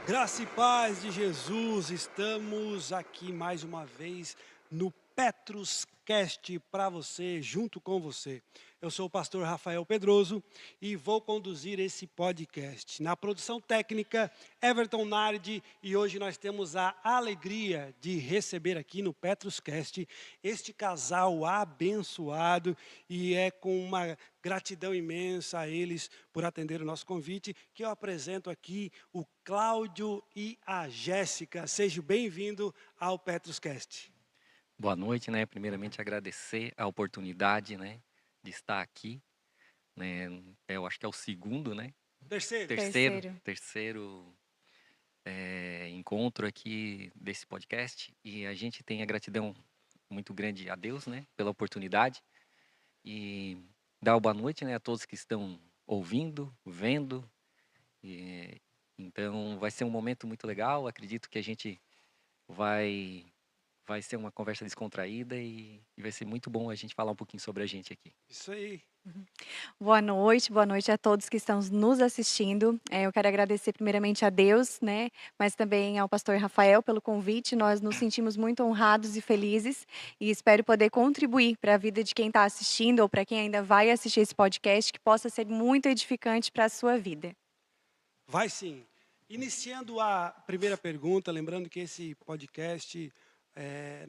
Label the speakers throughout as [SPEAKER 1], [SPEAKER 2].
[SPEAKER 1] Graça e paz de Jesus, estamos aqui mais uma vez no Petrus Cast para você, junto com você. Eu sou o pastor Rafael Pedroso e vou conduzir esse podcast. Na produção técnica, Everton Nardi, e hoje nós temos a alegria de receber aqui no Petrus Cast este casal abençoado, e é com uma gratidão imensa a eles por atender o nosso convite que eu apresento aqui o Cláudio e a Jéssica. Seja bem-vindo ao Petrus Cast.
[SPEAKER 2] Boa noite, né? Primeiramente agradecer a oportunidade, né, de estar aqui, né? Eu acho que é o segundo, né?
[SPEAKER 1] Terceiro,
[SPEAKER 3] Terceiro.
[SPEAKER 2] Terceiro encontro aqui desse podcast e a gente tem a gratidão muito grande a Deus, né, pela oportunidade e dar uma boa noite, né, a todos que estão ouvindo, vendo. E, então vai ser um momento muito legal. Acredito que a gente vai vai ser uma conversa descontraída e vai ser muito bom a gente falar um pouquinho sobre a gente aqui.
[SPEAKER 1] isso aí.
[SPEAKER 3] Boa noite a todos que estão nos assistindo. Eu quero agradecer primeiramente a Deus, né, mas também ao pastor Rafael pelo convite. Nós nos sentimos muito honrados e felizes e espero poder contribuir para a vida de quem está assistindo ou para quem ainda vai assistir esse podcast, que possa ser muito edificante para a sua vida.
[SPEAKER 1] Vai sim. Iniciando a primeira pergunta, lembrando que esse podcast,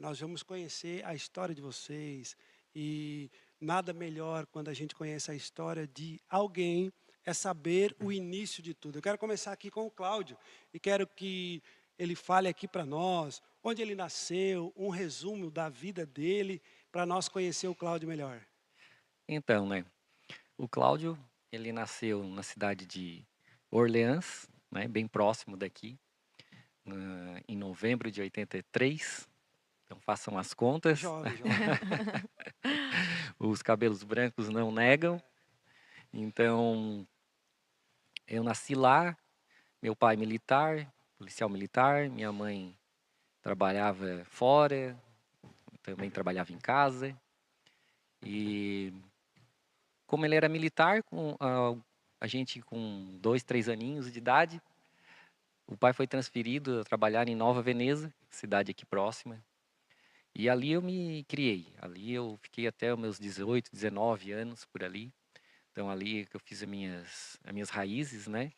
[SPEAKER 1] nós vamos conhecer a história de vocês, e nada melhor quando a gente conhece a história de alguém é saber o início de tudo. Eu quero começar aqui com o Cláudio e quero que ele fale aqui para nós onde ele nasceu, um resumo da vida dele, para nós conhecer o Cláudio melhor.
[SPEAKER 2] Então, né, o Cláudio, ele nasceu na cidade de Orleans, né, bem próximo daqui, em novembro de 83. Então façam as contas.
[SPEAKER 1] Jovem, jovem.
[SPEAKER 2] Os cabelos brancos não negam. Então, eu nasci lá, meu pai militar, policial militar, minha mãe trabalhava fora, também trabalhava em casa. E como ele era militar, com a gente com 2, 3 aninhos de idade, o pai foi transferido a trabalhar em Nova Veneza, cidade aqui próxima. E ali eu me criei. Ali eu fiquei até os meus 18, 19 anos por ali. Então ali que eu fiz as minhas raízes, né?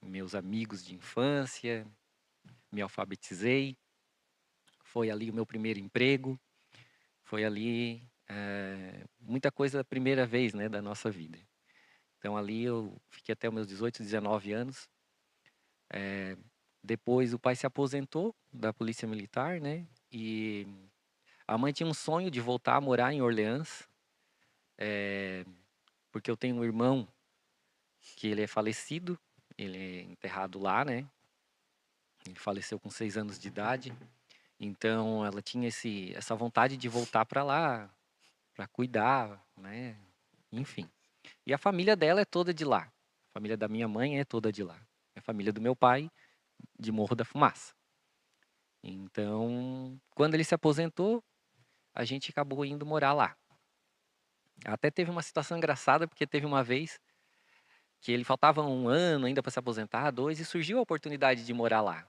[SPEAKER 2] Meus amigos de infância, me alfabetizei. Foi ali o meu primeiro emprego. Foi ali muita coisa a primeira vez, né, da nossa vida. Então ali eu fiquei até os meus 18, 19 anos. Depois o pai se aposentou da polícia militar, né? E a mãe tinha um sonho de voltar a morar em Orleans, porque eu tenho um irmão que ele é falecido, ele é enterrado lá, né? Ele faleceu com 6 anos de idade. Então ela tinha essa vontade de voltar para lá, para cuidar, né? Enfim. E a família dela é toda de lá. A família da minha mãe é toda de lá. A família do meu pai, de Morro da Fumaça. Então, quando ele se aposentou, a gente acabou indo morar lá. Até teve uma situação engraçada, porque teve uma vez que ele faltava 1 ano ainda para se aposentar, 2, e surgiu a oportunidade de morar lá.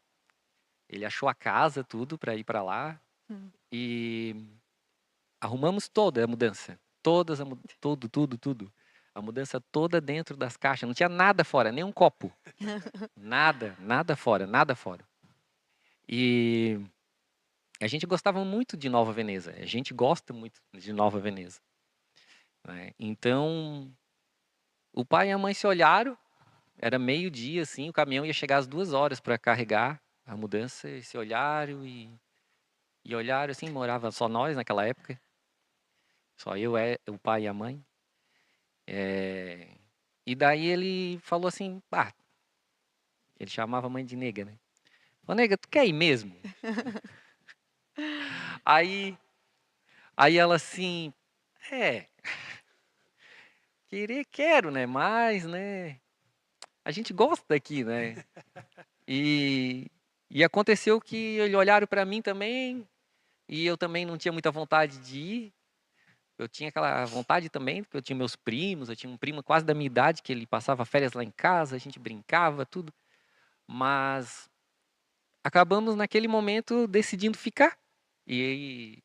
[SPEAKER 2] Ele achou a casa, tudo, para ir para lá,
[SPEAKER 3] Hum.
[SPEAKER 2] e arrumamos toda a mudança. Todas, tudo. A mudança toda dentro das caixas, não tinha nada fora, nem um copo. Nada fora, nada fora. E a gente gostava muito de Nova Veneza, a gente gosta muito de Nova Veneza, né? Então, o pai e a mãe se olharam, era meio-dia, assim, o caminhão ia chegar às 2 horas para carregar a mudança, e se olharam e olharam, assim, morava só nós naquela época, só eu, o pai e a mãe. E daí ele falou assim, ele chamava a mãe de nega, né? Ô, nega, tu quer ir mesmo? Aí, aí ela assim, é, querer quero, né? Mas, né? A gente gosta daqui, né? E, e aconteceu que eles olharam para mim também, e eu também não tinha muita vontade de ir. Eu tinha aquela vontade também, porque eu tinha meus primos, eu tinha um primo quase da minha idade, que ele passava férias lá em casa, a gente brincava, tudo. Mas acabamos naquele momento decidindo ficar. E aí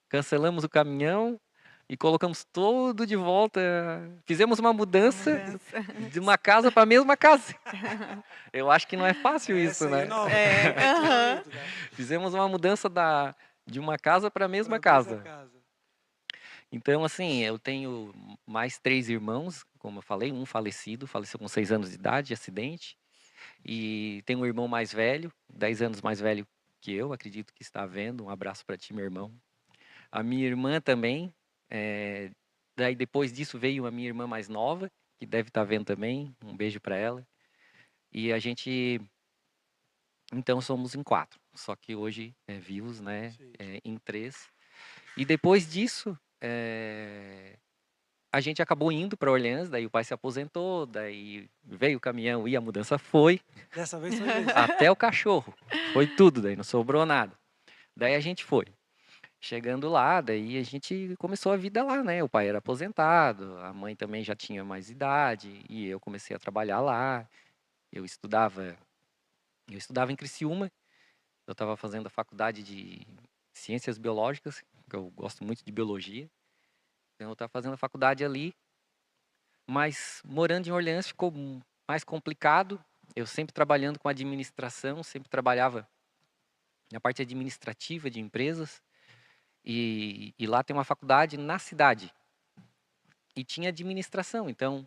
[SPEAKER 2] cancelamos o caminhão e colocamos tudo de volta. Fizemos uma
[SPEAKER 3] A
[SPEAKER 2] mudança
[SPEAKER 3] mudança.
[SPEAKER 2] de uma casa para a mesma casa. Eu acho que não é fácil
[SPEAKER 1] Essa
[SPEAKER 2] isso,
[SPEAKER 1] aí é
[SPEAKER 2] né?
[SPEAKER 1] nova.
[SPEAKER 3] É, aham.
[SPEAKER 1] Relativamente, tá?
[SPEAKER 2] Fizemos uma mudança de uma casa para a mesma
[SPEAKER 1] Pra mesma
[SPEAKER 2] casa.
[SPEAKER 1] casa.
[SPEAKER 2] Então, assim, eu tenho mais 3 irmãos, como eu falei, um falecido, faleceu com 6 anos de idade, de acidente. E tenho um irmão mais velho, 10 anos mais velho que eu, acredito que está vendo. Um abraço para ti, meu irmão. A minha irmã também. Daí depois disso veio a minha irmã mais nova, que deve estar vendo também. Um beijo para ela. E a gente, então, somos em 4. Só que hoje vivos, né,
[SPEAKER 1] Sim.
[SPEAKER 2] em 3. E depois disso, a gente acabou indo para Orleans, daí o pai se aposentou, daí veio o caminhão e a mudança foi,
[SPEAKER 1] Dessa vez foi mesmo.
[SPEAKER 2] até o cachorro. Foi tudo, daí não sobrou nada. Daí a gente foi. Chegando lá, daí a gente começou a vida lá, né? O pai era aposentado, a mãe também já tinha mais idade, e eu comecei a trabalhar lá. Eu estudava, eu estudava em Criciúma, eu estava fazendo a faculdade de Ciências Biológicas, que eu gosto muito de biologia. Então eu estava fazendo a faculdade ali, mas morando em Orleans ficou mais complicado. Eu sempre trabalhando com administração, sempre trabalhava na parte administrativa de empresas. E lá tem uma faculdade na cidade. E tinha administração. Então,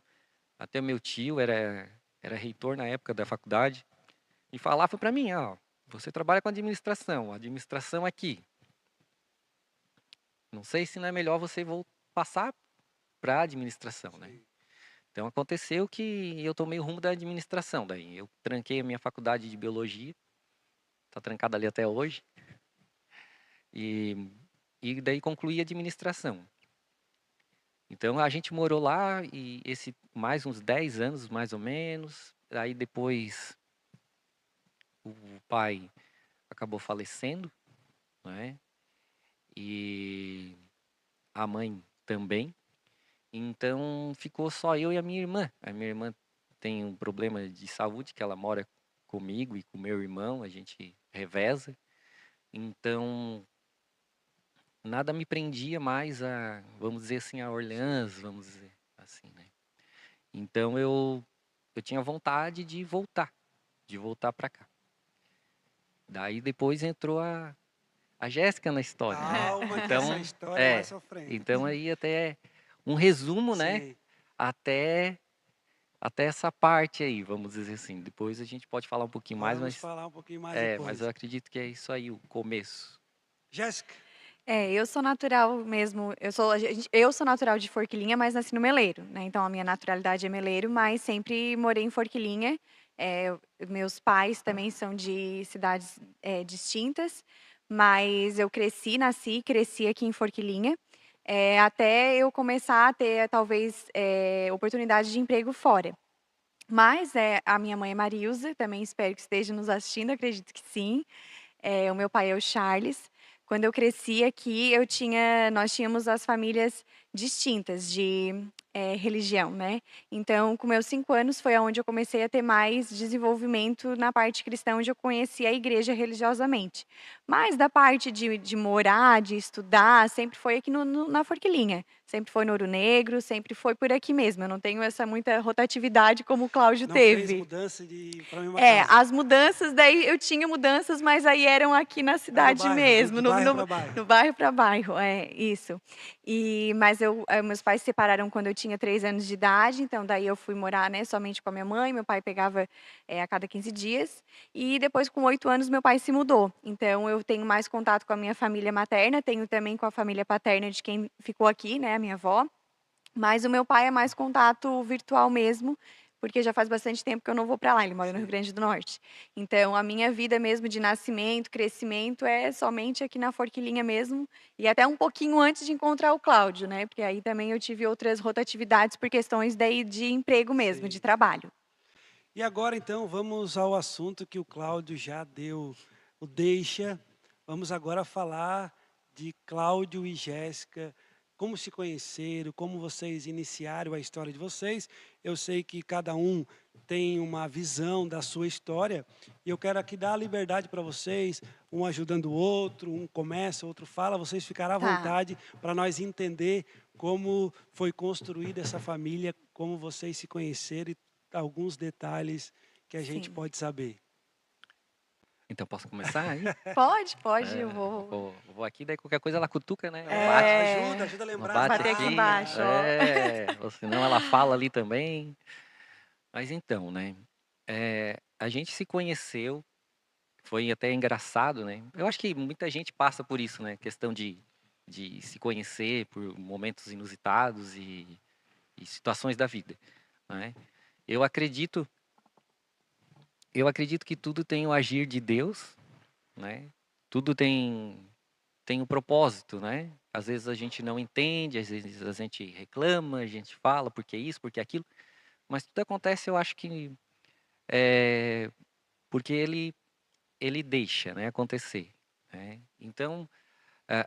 [SPEAKER 2] até meu tio era reitor na época da faculdade. E falava para mim, ó, você trabalha com administração. A administração aqui. Não sei se não é melhor você passar para a administração, né?
[SPEAKER 1] Sim.
[SPEAKER 2] Então, aconteceu que eu tomei o rumo da administração. Daí, eu tranquei a minha faculdade de biologia. Está trancada ali até hoje. E, e daí concluí a administração. Então a gente morou lá e esse mais uns 10 anos, mais ou menos. Aí depois o pai acabou falecendo, né? E a mãe também. Então ficou só eu e a minha irmã. A minha irmã tem um problema de saúde que ela mora comigo e com meu irmão, a gente reveza. Então nada me prendia mais a, vamos dizer assim, a Orleans, vamos dizer assim, né? Então eu tinha vontade de voltar para cá. Daí depois entrou a Jéssica na história, né?
[SPEAKER 1] Calma, que essa
[SPEAKER 2] Então,
[SPEAKER 1] história é mais sofrendo.
[SPEAKER 2] então aí até um resumo, né?
[SPEAKER 1] Sim.
[SPEAKER 2] Até até essa parte aí, vamos dizer assim. Depois a gente pode falar um pouquinho mais,
[SPEAKER 1] Vamos falar um pouquinho mais
[SPEAKER 2] mas eu
[SPEAKER 1] depois.
[SPEAKER 2] acredito que é isso aí, o começo.
[SPEAKER 1] Jéssica,
[SPEAKER 3] Eu sou natural mesmo, eu sou natural de Forquilinha, mas nasci no Meleiro, né, então a minha naturalidade é Meleiro, mas sempre morei em Forquilinha. Meus pais também são de cidades, distintas, mas eu nasci e cresci aqui em Forquilinha, até eu começar a ter talvez, oportunidade de emprego fora. Mas, a minha mãe é Marilza, também espero que esteja nos assistindo, acredito que sim. O meu pai é o Charles. Quando eu cresci aqui, nós tínhamos as famílias distintas de, religião, né. Então, com meus 5 anos foi aonde eu comecei a ter mais desenvolvimento na parte cristã, onde eu conheci a igreja religiosamente. Mas da parte de morar, de estudar, sempre foi aqui na Forquilinha. Sempre foi no Ouro Negro, sempre foi por aqui mesmo, eu não tenho essa muita rotatividade como o Cláudio
[SPEAKER 1] não fez
[SPEAKER 3] teve.
[SPEAKER 1] mudança para a mesma casa.
[SPEAKER 3] As mudanças, daí eu tinha mudanças, mas aí eram aqui na
[SPEAKER 1] Era no
[SPEAKER 3] cidade
[SPEAKER 1] bairro,
[SPEAKER 3] mesmo,
[SPEAKER 1] do bairro para bairro.
[SPEAKER 3] no bairro para bairro, isso. Mas meus pais se separaram quando eu tinha 3 anos de idade, então daí eu fui morar, né, somente com a minha mãe, meu pai pegava, a cada 15 dias, e depois com 8 anos meu pai se mudou. Então eu tenho mais contato com a minha família materna, tenho também com a família paterna de quem ficou aqui, né, a minha avó, mas o meu pai é mais contato virtual mesmo, porque já faz bastante tempo que eu não vou para lá, ele mora no Rio
[SPEAKER 1] Sim.
[SPEAKER 3] Grande do Norte. Então a minha vida mesmo de nascimento, crescimento é somente aqui na Forquilinha mesmo, e até um pouquinho antes de encontrar o Cláudio, né, porque aí também eu tive outras rotatividades por questões daí de emprego mesmo, de
[SPEAKER 1] Sim.
[SPEAKER 3] trabalho.
[SPEAKER 1] E agora, então, vamos ao assunto que o Cláudio já deu o deixa. Vamos agora falar de Cláudio e Jéssica, como se conheceram, como vocês iniciaram a história de vocês. Eu sei que cada um tem uma visão da sua história e eu quero aqui dar a liberdade para vocês, um ajudando o outro, um começa, outro fala, vocês ficarem à
[SPEAKER 3] Tá,
[SPEAKER 1] vontade para nós entender como foi construída essa família, como vocês se conheceram e alguns detalhes que a gente
[SPEAKER 3] sim.
[SPEAKER 1] pode saber.
[SPEAKER 2] Então posso começar aí?
[SPEAKER 3] Pode, eu
[SPEAKER 2] É,
[SPEAKER 3] vou
[SPEAKER 2] vou aqui, daí qualquer coisa ela cutuca, né? Ela bate,
[SPEAKER 1] Ajuda,
[SPEAKER 3] é,
[SPEAKER 1] ajuda a
[SPEAKER 2] ela
[SPEAKER 1] lembrar as
[SPEAKER 2] bate
[SPEAKER 3] bater aqui
[SPEAKER 2] aqui,
[SPEAKER 3] embaixo,
[SPEAKER 1] datas.
[SPEAKER 3] ó.
[SPEAKER 2] ou senão ela fala ali também. Mas então, né? A gente se conheceu, foi até engraçado, né? Eu acho que muita gente passa por isso, né? Questão de se conhecer por momentos inusitados e situações da vida, né? Eu acredito, eu acredito que tudo tem o agir de Deus, né? Tudo tem um propósito, né? Às vezes a gente não entende, às vezes a gente reclama, a gente fala porque isso, porque aquilo, mas tudo acontece, eu acho que é porque ele deixa, né, acontecer, né? Então,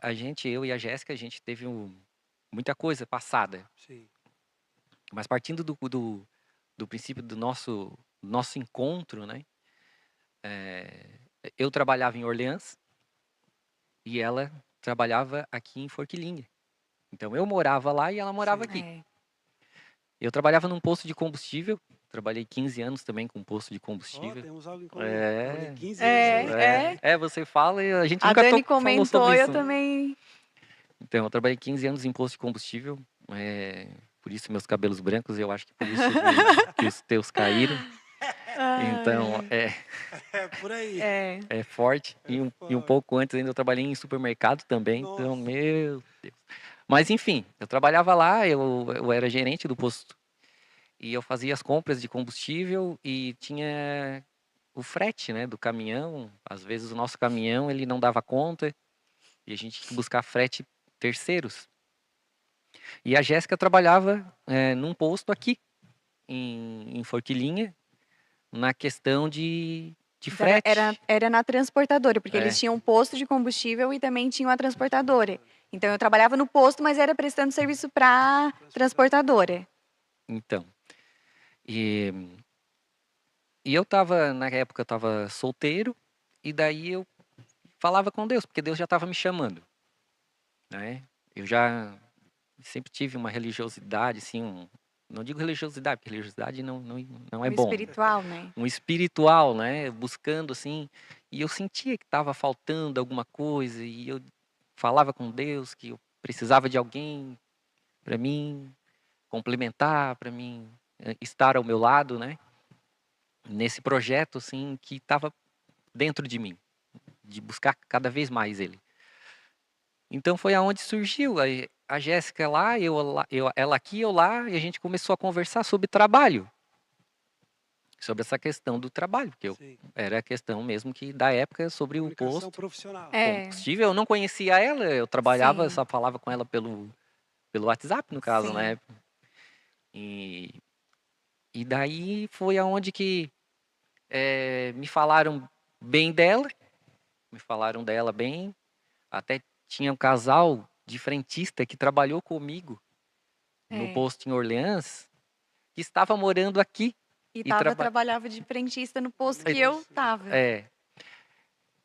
[SPEAKER 2] a gente, eu e a Jéssica, a gente teve muita coisa passada,
[SPEAKER 1] Sim.
[SPEAKER 2] mas partindo do princípio do nosso encontro, né? Eu trabalhava em Orleans e ela trabalhava aqui em Forquilinha. Então eu morava lá e ela morava
[SPEAKER 1] Sim.
[SPEAKER 2] aqui.
[SPEAKER 3] É.
[SPEAKER 2] Eu trabalhava num posto de combustível, trabalhei 15 anos também com posto de
[SPEAKER 1] Ó,
[SPEAKER 2] combustível.
[SPEAKER 1] temos algo em comum. Trabalhei
[SPEAKER 2] É,
[SPEAKER 1] 15 anos
[SPEAKER 3] É,
[SPEAKER 1] também.
[SPEAKER 3] é.
[SPEAKER 2] você fala e a gente
[SPEAKER 3] A
[SPEAKER 2] nunca
[SPEAKER 3] Dani
[SPEAKER 2] falou
[SPEAKER 3] comentou,
[SPEAKER 2] sobre
[SPEAKER 3] eu
[SPEAKER 2] isso, né?
[SPEAKER 3] também.
[SPEAKER 2] Então, eu trabalhei 15 anos em posto de combustível, por isso meus cabelos brancos, eu acho que por isso que os teus caíram. Então,
[SPEAKER 3] Ai,
[SPEAKER 1] É por aí.
[SPEAKER 3] é.
[SPEAKER 2] é forte.
[SPEAKER 1] É
[SPEAKER 2] E um
[SPEAKER 1] forte.
[SPEAKER 2] pouco antes ainda eu trabalhei em supermercado também, então,
[SPEAKER 1] Nossa.
[SPEAKER 2] meu Deus. Mas enfim, eu trabalhava lá, eu era gerente do posto. E eu fazia as compras de combustível e tinha o frete, né, do caminhão. Às vezes o nosso caminhão ele não dava conta e a gente tinha que buscar frete terceiros. E a Jéssica trabalhava num posto aqui em Forquilinha, na questão de
[SPEAKER 3] Então era
[SPEAKER 2] frete.
[SPEAKER 3] era na transportadora, porque eles
[SPEAKER 2] É,
[SPEAKER 3] tinham um posto de combustível e também tinham a transportadora. Então eu trabalhava no posto, mas era prestando serviço pra transportadora.
[SPEAKER 2] então. E, e eu tava, na época, eu tava solteiro, e daí eu falava com Deus, porque Deus já estava me chamando, né? Eu já sempre tive uma religiosidade, assim, não digo religiosidade, porque religiosidade não é
[SPEAKER 3] O
[SPEAKER 2] bom, né?
[SPEAKER 3] espiritual, né.
[SPEAKER 2] Um espiritual, né? Buscando, assim, e eu sentia que estava faltando alguma coisa, e eu falava com Deus que eu precisava de alguém para mim complementar, para mim estar ao meu lado, né? Nesse projeto, assim, que estava dentro de mim, de buscar cada vez mais Ele. Então foi aonde surgiu a Jéssica lá, eu lá, ela aqui, eu lá, e a gente começou a conversar sobre trabalho, sobre essa questão do trabalho, porque
[SPEAKER 1] Sim.
[SPEAKER 2] era a questão mesmo que da época sobre o
[SPEAKER 1] Comunicação
[SPEAKER 2] posto
[SPEAKER 1] profissional.
[SPEAKER 3] É,
[SPEAKER 2] combustível. Eu não conhecia ela, eu trabalhava,
[SPEAKER 3] sim,
[SPEAKER 2] só falava com ela pelo WhatsApp, no caso,
[SPEAKER 3] sim.
[SPEAKER 2] né? E, e daí foi aonde que me falaram bem dela, me falaram dela bem, até tinha um casal de frentista que trabalhou comigo no
[SPEAKER 3] É.
[SPEAKER 2] posto em Orleans, que estava morando aqui
[SPEAKER 3] E
[SPEAKER 2] e
[SPEAKER 3] trabalhava de frentista no posto que eu
[SPEAKER 1] Negócio.
[SPEAKER 3] estava.
[SPEAKER 2] é.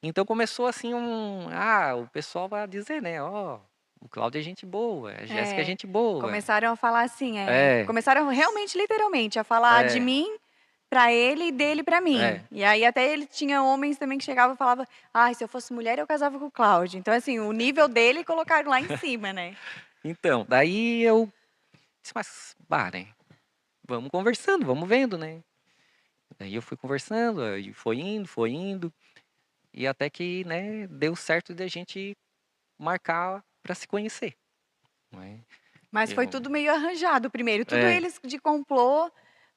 [SPEAKER 2] Então começou assim o pessoal vai dizer, né, ó, o Cláudio é gente boa, a Jéssica é
[SPEAKER 3] É.
[SPEAKER 2] gente boa.
[SPEAKER 3] Começaram a falar assim,
[SPEAKER 2] É,
[SPEAKER 3] começaram realmente, literalmente, a falar de
[SPEAKER 2] é,
[SPEAKER 3] mim pra ele e dele pra mim.
[SPEAKER 2] é.
[SPEAKER 3] E aí até ele tinha homens também que chegavam e falavam: "Ai, se eu fosse mulher eu casava com o Cláudio". Então assim, o nível dele colocaram lá em cima, né.
[SPEAKER 2] Então, daí eu disse, mas, bah, né, vamos conversando, vamos vendo, né. Daí eu fui conversando, aí foi indo, e até que, né, deu certo de a gente marcar para se conhecer, né.
[SPEAKER 3] Mas foi
[SPEAKER 2] Eu
[SPEAKER 3] tudo meio arranjado primeiro, tudo
[SPEAKER 2] é,
[SPEAKER 3] eles de complô,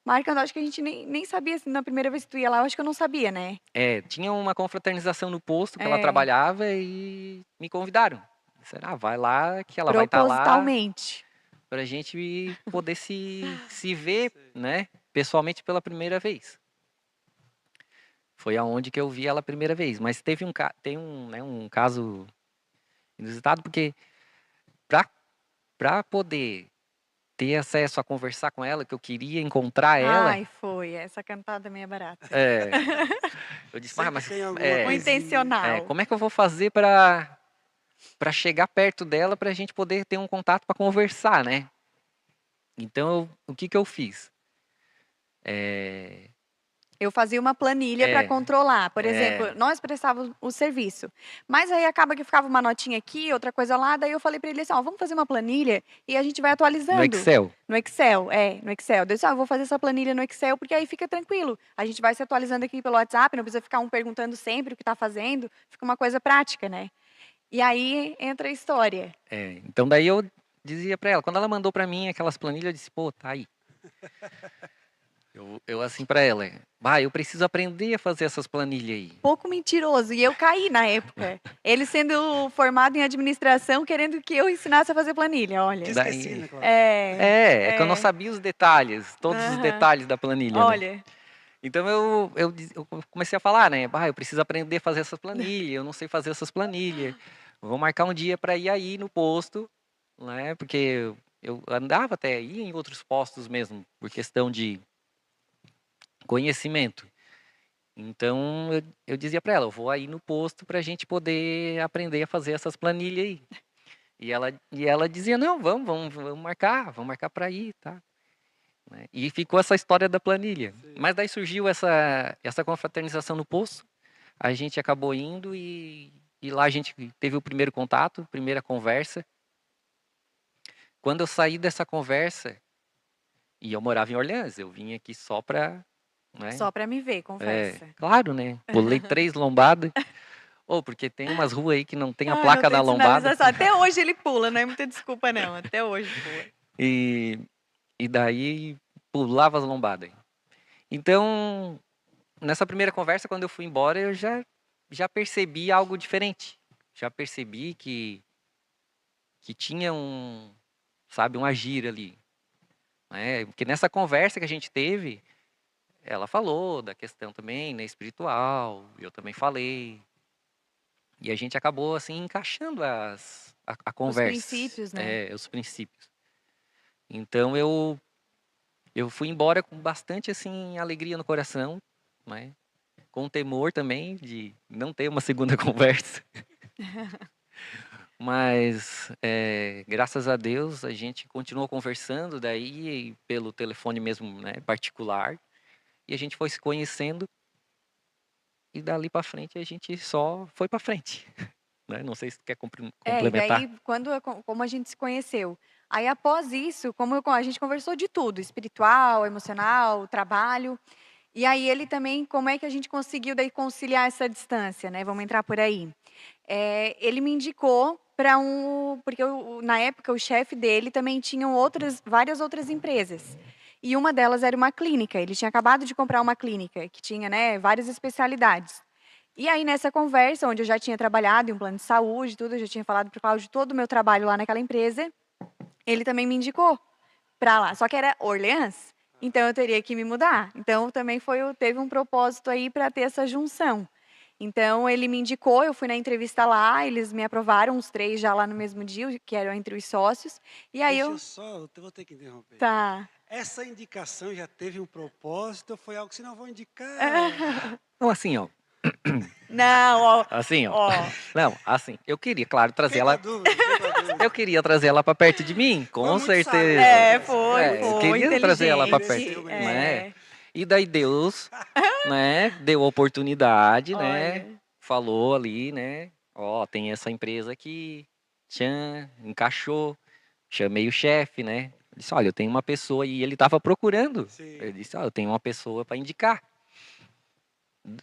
[SPEAKER 3] marcando, acho que a gente nem sabia, assim, na primeira vez que tu ia lá, eu acho que eu não sabia, né.
[SPEAKER 2] tinha uma confraternização no posto que ela
[SPEAKER 3] É,
[SPEAKER 2] trabalhava e me convidaram. Disseram: "Ah, vai lá que ela vai estar lá
[SPEAKER 3] propositalmente.
[SPEAKER 2] pra gente poder se ver,
[SPEAKER 1] Sei.
[SPEAKER 2] né, pessoalmente pela primeira vez". Foi aonde que eu vi ela a primeira vez, mas tem um, né, um caso inusitado, porque pra para poder ter acesso a conversar com ela, que eu queria encontrar ela,
[SPEAKER 3] Ai, foi. Essa cantada também é barata.
[SPEAKER 2] eu disse,
[SPEAKER 1] Sempre
[SPEAKER 2] mas
[SPEAKER 1] tem alguma
[SPEAKER 3] O
[SPEAKER 1] coisinha.
[SPEAKER 3] intencional.
[SPEAKER 2] como é que eu vou fazer para chegar perto dela para a gente poder ter um contato para conversar, né? Então, o que que eu fiz? É,
[SPEAKER 3] Eu fazia uma planilha para
[SPEAKER 2] É,
[SPEAKER 3] controlar. Por
[SPEAKER 2] é.
[SPEAKER 3] exemplo, nós prestávamos o serviço. Mas aí acaba que ficava uma notinha aqui, outra coisa lá. Daí eu falei para ele assim: ó, vamos fazer uma planilha e a gente vai atualizando.
[SPEAKER 2] no Excel.
[SPEAKER 3] No Excel, no Excel. Eu disse, eu vou fazer essa planilha no Excel, porque aí fica tranquilo. A gente vai se atualizando aqui pelo WhatsApp, não precisa ficar um perguntando sempre o que está fazendo. Fica uma coisa prática, né? E aí entra a história.
[SPEAKER 2] Então daí eu dizia para ela, quando ela mandou para mim aquelas planilhas, eu disse, pô, tá aí. Eu assim para ela, eu preciso aprender a fazer essas planilhas aí.
[SPEAKER 3] Pouco mentiroso. E eu caí na época. Ele sendo formado em administração, querendo que eu ensinasse a fazer planilha, olha.
[SPEAKER 1] Tinha
[SPEAKER 2] Daí-
[SPEAKER 1] esquecido, né, Cláudia?
[SPEAKER 2] É que eu não sabia os detalhes, todos os
[SPEAKER 3] Aham.
[SPEAKER 2] detalhes da planilha, né?
[SPEAKER 3] Olha,
[SPEAKER 2] Então eu comecei a falar, né? Eu preciso aprender a fazer essas planilhas, eu não sei fazer essas planilhas. Vou marcar um dia para ir aí no posto, né? Porque eu andava até aí em outros postos mesmo, por questão de conhecimento. Então eu dizia para ela, eu vou aí no posto para a gente poder aprender a fazer essas planilhas aí. E ela dizia, não, vamos marcar para ir, tá? Né? E ficou essa história da planilha.
[SPEAKER 1] Sim.
[SPEAKER 2] Mas daí surgiu essa confraternização no posto, a gente acabou indo e lá a gente teve o primeiro contato, primeira conversa. Quando eu saí dessa conversa, e eu morava em Orleans, eu vim aqui só para, né?
[SPEAKER 3] só para me ver, confessa.
[SPEAKER 2] Claro, né? Pulei 3 lombadas. Porque tem umas ruas aí que não tem a
[SPEAKER 3] Não
[SPEAKER 2] placa
[SPEAKER 3] tem
[SPEAKER 2] da lombada.
[SPEAKER 3] sinalização. Até hoje ele pula, não é muita desculpa não. Até hoje pula.
[SPEAKER 2] E daí pulava as lombadas. Então, nessa primeira conversa, quando eu fui embora, eu já percebi algo diferente. Já percebi que tinha um agir ali. Né? Porque nessa conversa que a gente teve, ela falou da questão também, né, espiritual, eu também falei. E a gente acabou, assim, encaixando a conversa.
[SPEAKER 3] princípios, né?
[SPEAKER 2] Os princípios. Então, eu fui embora com bastante, assim, alegria no coração, né? Com temor também de não ter uma segunda conversa. Mas, graças a Deus, a gente continuou conversando daí pelo telefone mesmo, né, particular. E a gente foi se conhecendo. E dali para frente a gente só foi para frente. Né? Não sei se tu quer
[SPEAKER 3] E
[SPEAKER 2] complementar.
[SPEAKER 3] daí, como a gente se conheceu? Aí, após isso, a gente conversou de tudo, espiritual, emocional, trabalho. E aí, ele também, como é que a gente conseguiu daí conciliar essa distância, né? Vamos entrar por aí. Ele me indicou para porque na época o chefe dele também tinha várias outras empresas. E uma delas era uma clínica. Ele tinha acabado de comprar uma clínica que tinha, né, várias especialidades. E aí, nessa conversa, onde eu já tinha trabalhado em um plano de saúde, tudo, eu já tinha falado para o Cláudio todo o meu trabalho lá naquela empresa, ele também me indicou para lá. Só que era Orleans, então eu teria que me mudar. Então, também teve um propósito aí para ter essa junção. Então, ele me indicou, eu fui na entrevista lá, eles me aprovaram, os 3 já lá no mesmo dia, que eram entre os sócios. E aí
[SPEAKER 1] Deixa eu só, eu vou ter que interromper.
[SPEAKER 3] Tá.
[SPEAKER 1] Essa indicação já teve um propósito ou foi algo que se não vou indicar?
[SPEAKER 2] Então, assim, ó.
[SPEAKER 3] Não, ó.
[SPEAKER 2] Assim, ó.
[SPEAKER 3] Ó.
[SPEAKER 2] Não, assim, eu queria, claro, trazer
[SPEAKER 1] Fiquei com a
[SPEAKER 2] ela.
[SPEAKER 1] dúvida, fiquei com a dúvida.
[SPEAKER 2] Eu queria trazer ela para perto de mim, com
[SPEAKER 1] Foi muito
[SPEAKER 2] certeza.
[SPEAKER 1] sábio.
[SPEAKER 2] Eu queria trazer ela para perto,
[SPEAKER 1] Mereceu,
[SPEAKER 2] né? E daí Deus, né, deu a oportunidade, né?
[SPEAKER 3] Olha.
[SPEAKER 2] Falou ali, né? Ó, tem essa empresa aqui, tchan, encaixou. Chamei o chefe, né? Disse, olha, eu tenho uma pessoa e ele estava procurando.
[SPEAKER 1] Sim.
[SPEAKER 2] Eu disse, eu tenho uma pessoa para indicar.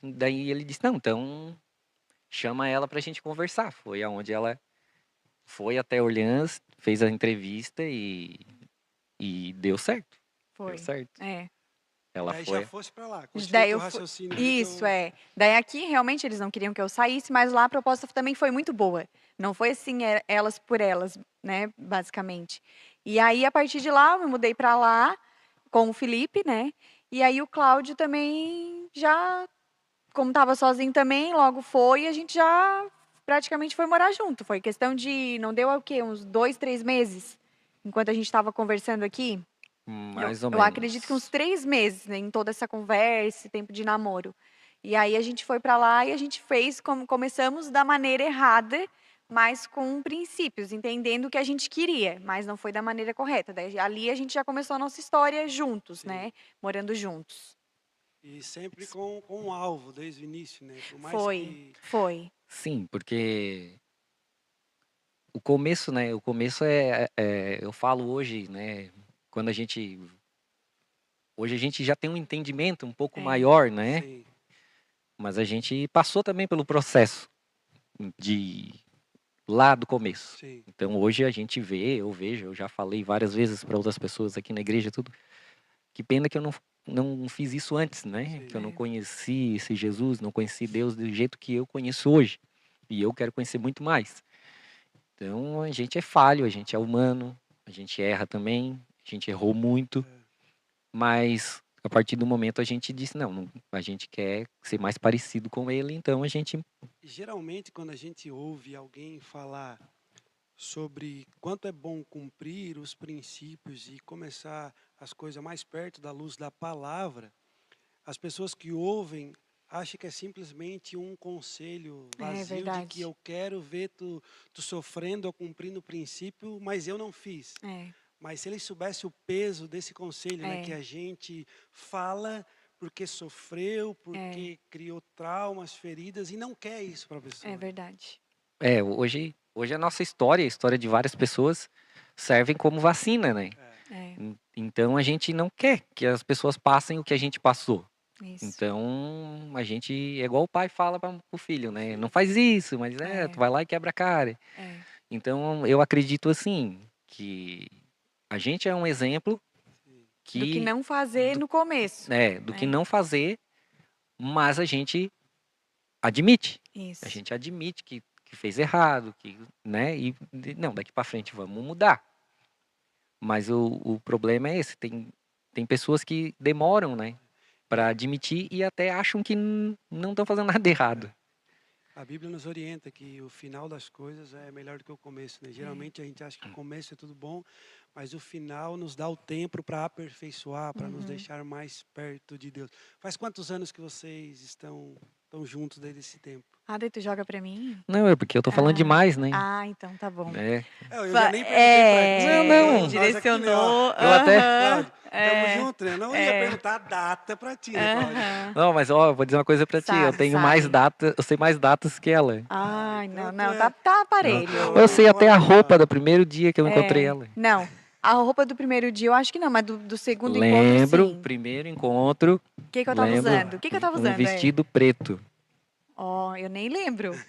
[SPEAKER 2] Daí ele disse, não, então chama ela para a gente conversar. Foi aonde ela foi até Orleans, fez a entrevista e deu certo.
[SPEAKER 3] Foi.
[SPEAKER 2] Deu certo. Ela
[SPEAKER 1] Daí
[SPEAKER 2] foi.
[SPEAKER 1] já fosse para lá. Continua
[SPEAKER 3] Daí
[SPEAKER 1] teu
[SPEAKER 3] eu fui.
[SPEAKER 1] raciocínio.
[SPEAKER 3] Isso,
[SPEAKER 1] então...
[SPEAKER 3] Daí aqui, realmente, eles não queriam que eu saísse, mas lá a proposta também foi muito boa. Não foi assim, elas por elas, né, basicamente. E aí, a partir de lá, eu me mudei para lá com o Felipe, né? E aí o Cláudio também já, como estava sozinho também, logo foi, e a gente já praticamente foi morar junto. Foi questão de, não deu o quê? Uns 2, 3 meses. enquanto a gente estava conversando aqui,
[SPEAKER 2] Mais ou
[SPEAKER 3] eu acredito que uns
[SPEAKER 2] menos.
[SPEAKER 3] 3 meses, né, em toda essa conversa, esse tempo de namoro. E aí a gente foi para lá e a gente fez como começamos da maneira errada, mas com princípios, entendendo o que a gente queria, mas não foi da maneira correta. Daí ali a gente já começou a nossa história juntos,
[SPEAKER 1] Sim.
[SPEAKER 3] né, morando juntos.
[SPEAKER 1] E sempre com um alvo desde o início, né? Por mais
[SPEAKER 3] Foi,
[SPEAKER 1] que.
[SPEAKER 3] foi.
[SPEAKER 2] Sim, porque o começo, né? O começo eu falo hoje, né? Quando a gente hoje a gente já tem um entendimento um pouco
[SPEAKER 3] É,
[SPEAKER 2] maior, né?
[SPEAKER 1] Sim,
[SPEAKER 2] Mas a gente passou também pelo processo de lá do começo.
[SPEAKER 1] sim,
[SPEAKER 2] Então hoje a gente vê, eu vejo, eu já falei várias vezes para outras pessoas aqui na igreja, tudo. Que pena que eu não fiz isso antes, né?
[SPEAKER 1] sim.
[SPEAKER 2] Que eu não
[SPEAKER 3] é,
[SPEAKER 2] conheci esse Jesus, não conheci Deus do jeito que eu conheço hoje. E eu quero conhecer muito mais. Então a gente é falho, a gente é humano, a gente erra também, a gente errou muito,
[SPEAKER 1] É.
[SPEAKER 2] mas a partir do momento a gente disse, a gente quer ser mais parecido com ele, então a gente.
[SPEAKER 1] E geralmente, quando a gente ouve alguém falar sobre quanto é bom cumprir os princípios e começar as coisas mais perto da luz da palavra, as pessoas que ouvem acham que é simplesmente um conselho
[SPEAKER 3] é
[SPEAKER 1] vazio de que
[SPEAKER 3] verdade.
[SPEAKER 1] eu quero ver tu sofrendo ou cumprindo o princípio, mas eu não fiz.
[SPEAKER 3] É,
[SPEAKER 1] Mas se ele soubesse o peso desse conselho, né, que
[SPEAKER 3] é,
[SPEAKER 1] a gente fala porque sofreu,
[SPEAKER 3] é,
[SPEAKER 1] porque criou traumas, feridas e não quer isso para a
[SPEAKER 3] é
[SPEAKER 1] pessoa, né?
[SPEAKER 3] verdade.
[SPEAKER 2] Hoje a nossa história, a história de várias pessoas, servem como vacina, né?
[SPEAKER 1] É,
[SPEAKER 3] É,
[SPEAKER 2] Então a gente não quer que as pessoas passem o que a gente passou.
[SPEAKER 3] isso.
[SPEAKER 2] Então, a gente é igual o pai fala para o filho,
[SPEAKER 1] pro
[SPEAKER 2] né? Não
[SPEAKER 1] filho.
[SPEAKER 2] faz isso, mas tu
[SPEAKER 3] É,
[SPEAKER 2] vai lá e quebra a cara.
[SPEAKER 3] é.
[SPEAKER 2] Então, eu acredito assim, que a gente é um exemplo
[SPEAKER 1] Sim.
[SPEAKER 3] Do que
[SPEAKER 2] que
[SPEAKER 3] não fazer
[SPEAKER 2] do,
[SPEAKER 3] no começo,
[SPEAKER 2] do que
[SPEAKER 3] né.
[SPEAKER 2] não fazer, mas a gente admite. A
[SPEAKER 3] Isso.
[SPEAKER 2] gente admite que fez errado, que, né? E não, daqui para frente vamos mudar. Mas o problema é esse, tem pessoas que demoram, né, para
[SPEAKER 1] É,
[SPEAKER 2] admitir e até acham que não estão fazendo nada errado.
[SPEAKER 1] é. A Bíblia nos orienta que o final das coisas é melhor do que o começo, né?
[SPEAKER 3] É.
[SPEAKER 1] Geralmente a gente acha que o começo é tudo bom, mas o final nos dá o tempo para aperfeiçoar, para nos
[SPEAKER 3] Uhum.
[SPEAKER 1] deixar mais perto de Deus. Faz quantos anos que vocês estão juntos desde esse tempo?
[SPEAKER 3] Ah, daí tu joga pra mim?
[SPEAKER 2] Não, é porque eu tô falando
[SPEAKER 3] Ah.
[SPEAKER 2] demais, né?
[SPEAKER 3] Ah, então tá bom.
[SPEAKER 2] É.
[SPEAKER 1] Eu já nem perguntei para
[SPEAKER 2] Não,
[SPEAKER 1] ti,
[SPEAKER 3] É,
[SPEAKER 2] não.
[SPEAKER 1] nós aqui, né? Ó,
[SPEAKER 3] direcionou.
[SPEAKER 2] Eu até.
[SPEAKER 3] Aham.
[SPEAKER 1] Cláudio, estamos
[SPEAKER 3] É,
[SPEAKER 1] juntos, né? Eu não ia
[SPEAKER 3] é.
[SPEAKER 1] perguntar a data para ti, né, Cláudio?
[SPEAKER 3] Aham.
[SPEAKER 2] Não, mas ó, eu vou dizer uma coisa pra ti. Eu
[SPEAKER 3] Sabe,
[SPEAKER 2] tenho mais
[SPEAKER 3] sabe.
[SPEAKER 2] datas, eu sei mais datas que ela.
[SPEAKER 1] Ah,
[SPEAKER 3] Ai,
[SPEAKER 1] então
[SPEAKER 3] não,
[SPEAKER 1] tu
[SPEAKER 3] não, tá
[SPEAKER 1] é,
[SPEAKER 3] tá
[SPEAKER 2] Não.
[SPEAKER 1] tu é
[SPEAKER 3] aparelho.
[SPEAKER 2] Eu sei
[SPEAKER 1] o
[SPEAKER 2] até a roupa
[SPEAKER 1] abençoado.
[SPEAKER 2] do primeiro dia que eu encontrei
[SPEAKER 3] É.
[SPEAKER 2] ela.
[SPEAKER 3] Não, a roupa do primeiro dia eu acho que não, mas do segundo encontro
[SPEAKER 2] Lembro,
[SPEAKER 3] sim.
[SPEAKER 2] primeiro encontro,
[SPEAKER 3] O que que eu estava
[SPEAKER 2] lembro,
[SPEAKER 3] usando? O que que eu estava
[SPEAKER 2] um
[SPEAKER 3] usando, é?
[SPEAKER 2] vestido preto.
[SPEAKER 3] Ó, eu nem lembro.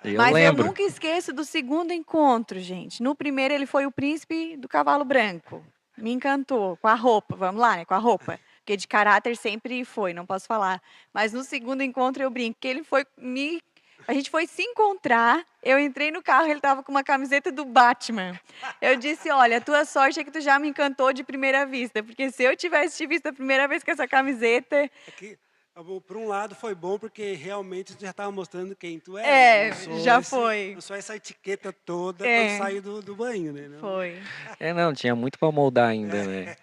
[SPEAKER 2] Eu
[SPEAKER 3] Mas eu
[SPEAKER 2] lembro.
[SPEAKER 3] nunca esqueço do segundo encontro, gente. No primeiro ele foi o príncipe do cavalo branco. Me encantou com a roupa, vamos lá, né, com a roupa. Porque de caráter sempre foi, não posso falar. Mas no segundo encontro eu brinco que ele foi me a gente foi se encontrar, eu entrei no carro, ele estava com uma camiseta do Batman. Eu disse: "Olha, a tua sorte é que tu já me encantou de primeira vista, porque se eu tivesse te visto a primeira vez com essa camiseta,
[SPEAKER 1] É que, por um lado, foi bom porque realmente tu já estava mostrando quem tu era, né?
[SPEAKER 3] já foi".
[SPEAKER 1] Não sou essa etiqueta toda quando
[SPEAKER 3] É,
[SPEAKER 1] saí do banho, né? Não,
[SPEAKER 3] foi.
[SPEAKER 2] Não, tinha muito pra moldar ainda, né?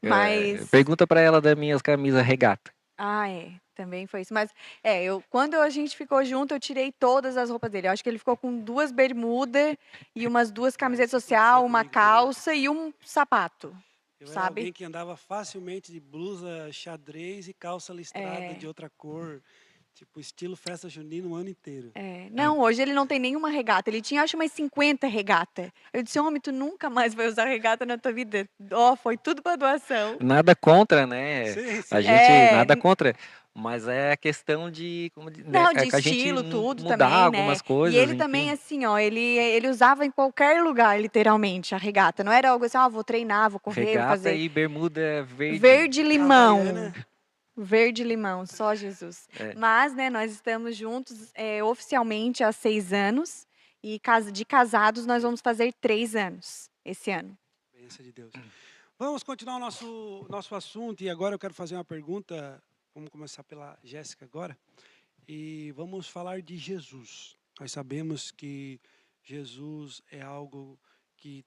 [SPEAKER 3] Mas
[SPEAKER 2] Pergunta pra ela das minhas camisas regata.
[SPEAKER 3] ah, é, também foi isso. Mas, eu quando a gente ficou junto, eu tirei todas as roupas dele. Eu acho que ele ficou com 2 bermuda e umas 2 camisetas
[SPEAKER 1] isso acontecia
[SPEAKER 3] social, uma
[SPEAKER 1] comigo também.
[SPEAKER 3] calça e um sapato,
[SPEAKER 1] Eu era
[SPEAKER 3] sabe.
[SPEAKER 1] alguém que andava facilmente de blusa xadrez e calça listrada de
[SPEAKER 3] É,
[SPEAKER 1] outra cor, tipo estilo festa junina o ano inteiro.
[SPEAKER 3] é. Não, hoje ele não tem nenhuma regata, ele tinha acho umas 50 regata. Eu disse: "Homem, tu nunca mais vai usar regata na tua vida. Ó, foi tudo pra doação".
[SPEAKER 2] Nada contra, né?
[SPEAKER 1] Sim,
[SPEAKER 2] A
[SPEAKER 1] sim.
[SPEAKER 2] gente,
[SPEAKER 3] É.
[SPEAKER 2] nada contra. Mas é a questão de, né,
[SPEAKER 3] Não, de
[SPEAKER 2] é que a gente
[SPEAKER 3] estilo, tudo
[SPEAKER 2] mudar
[SPEAKER 3] também, né.
[SPEAKER 2] algumas
[SPEAKER 3] E
[SPEAKER 2] coisas,
[SPEAKER 3] ele também,
[SPEAKER 2] enfim.
[SPEAKER 3] assim, ó, ele usava em qualquer lugar, literalmente, a regata. Não era algo assim: "Ah, vou treinar, vou correr, vou
[SPEAKER 2] Regata
[SPEAKER 3] fazer".
[SPEAKER 2] e bermuda verde.
[SPEAKER 3] Verde-limão,
[SPEAKER 1] Havaiana,
[SPEAKER 3] verde-limão, só Jesus.
[SPEAKER 2] É.
[SPEAKER 3] Mas, né, nós estamos juntos, oficialmente há 6 anos e de casados nós vamos fazer 3 anos esse ano.
[SPEAKER 1] bênção de Deus. Vamos continuar o nosso assunto e agora eu quero fazer uma pergunta. Vamos começar pela Jéssica agora. E vamos falar de Jesus. Nós sabemos que Jesus é algo que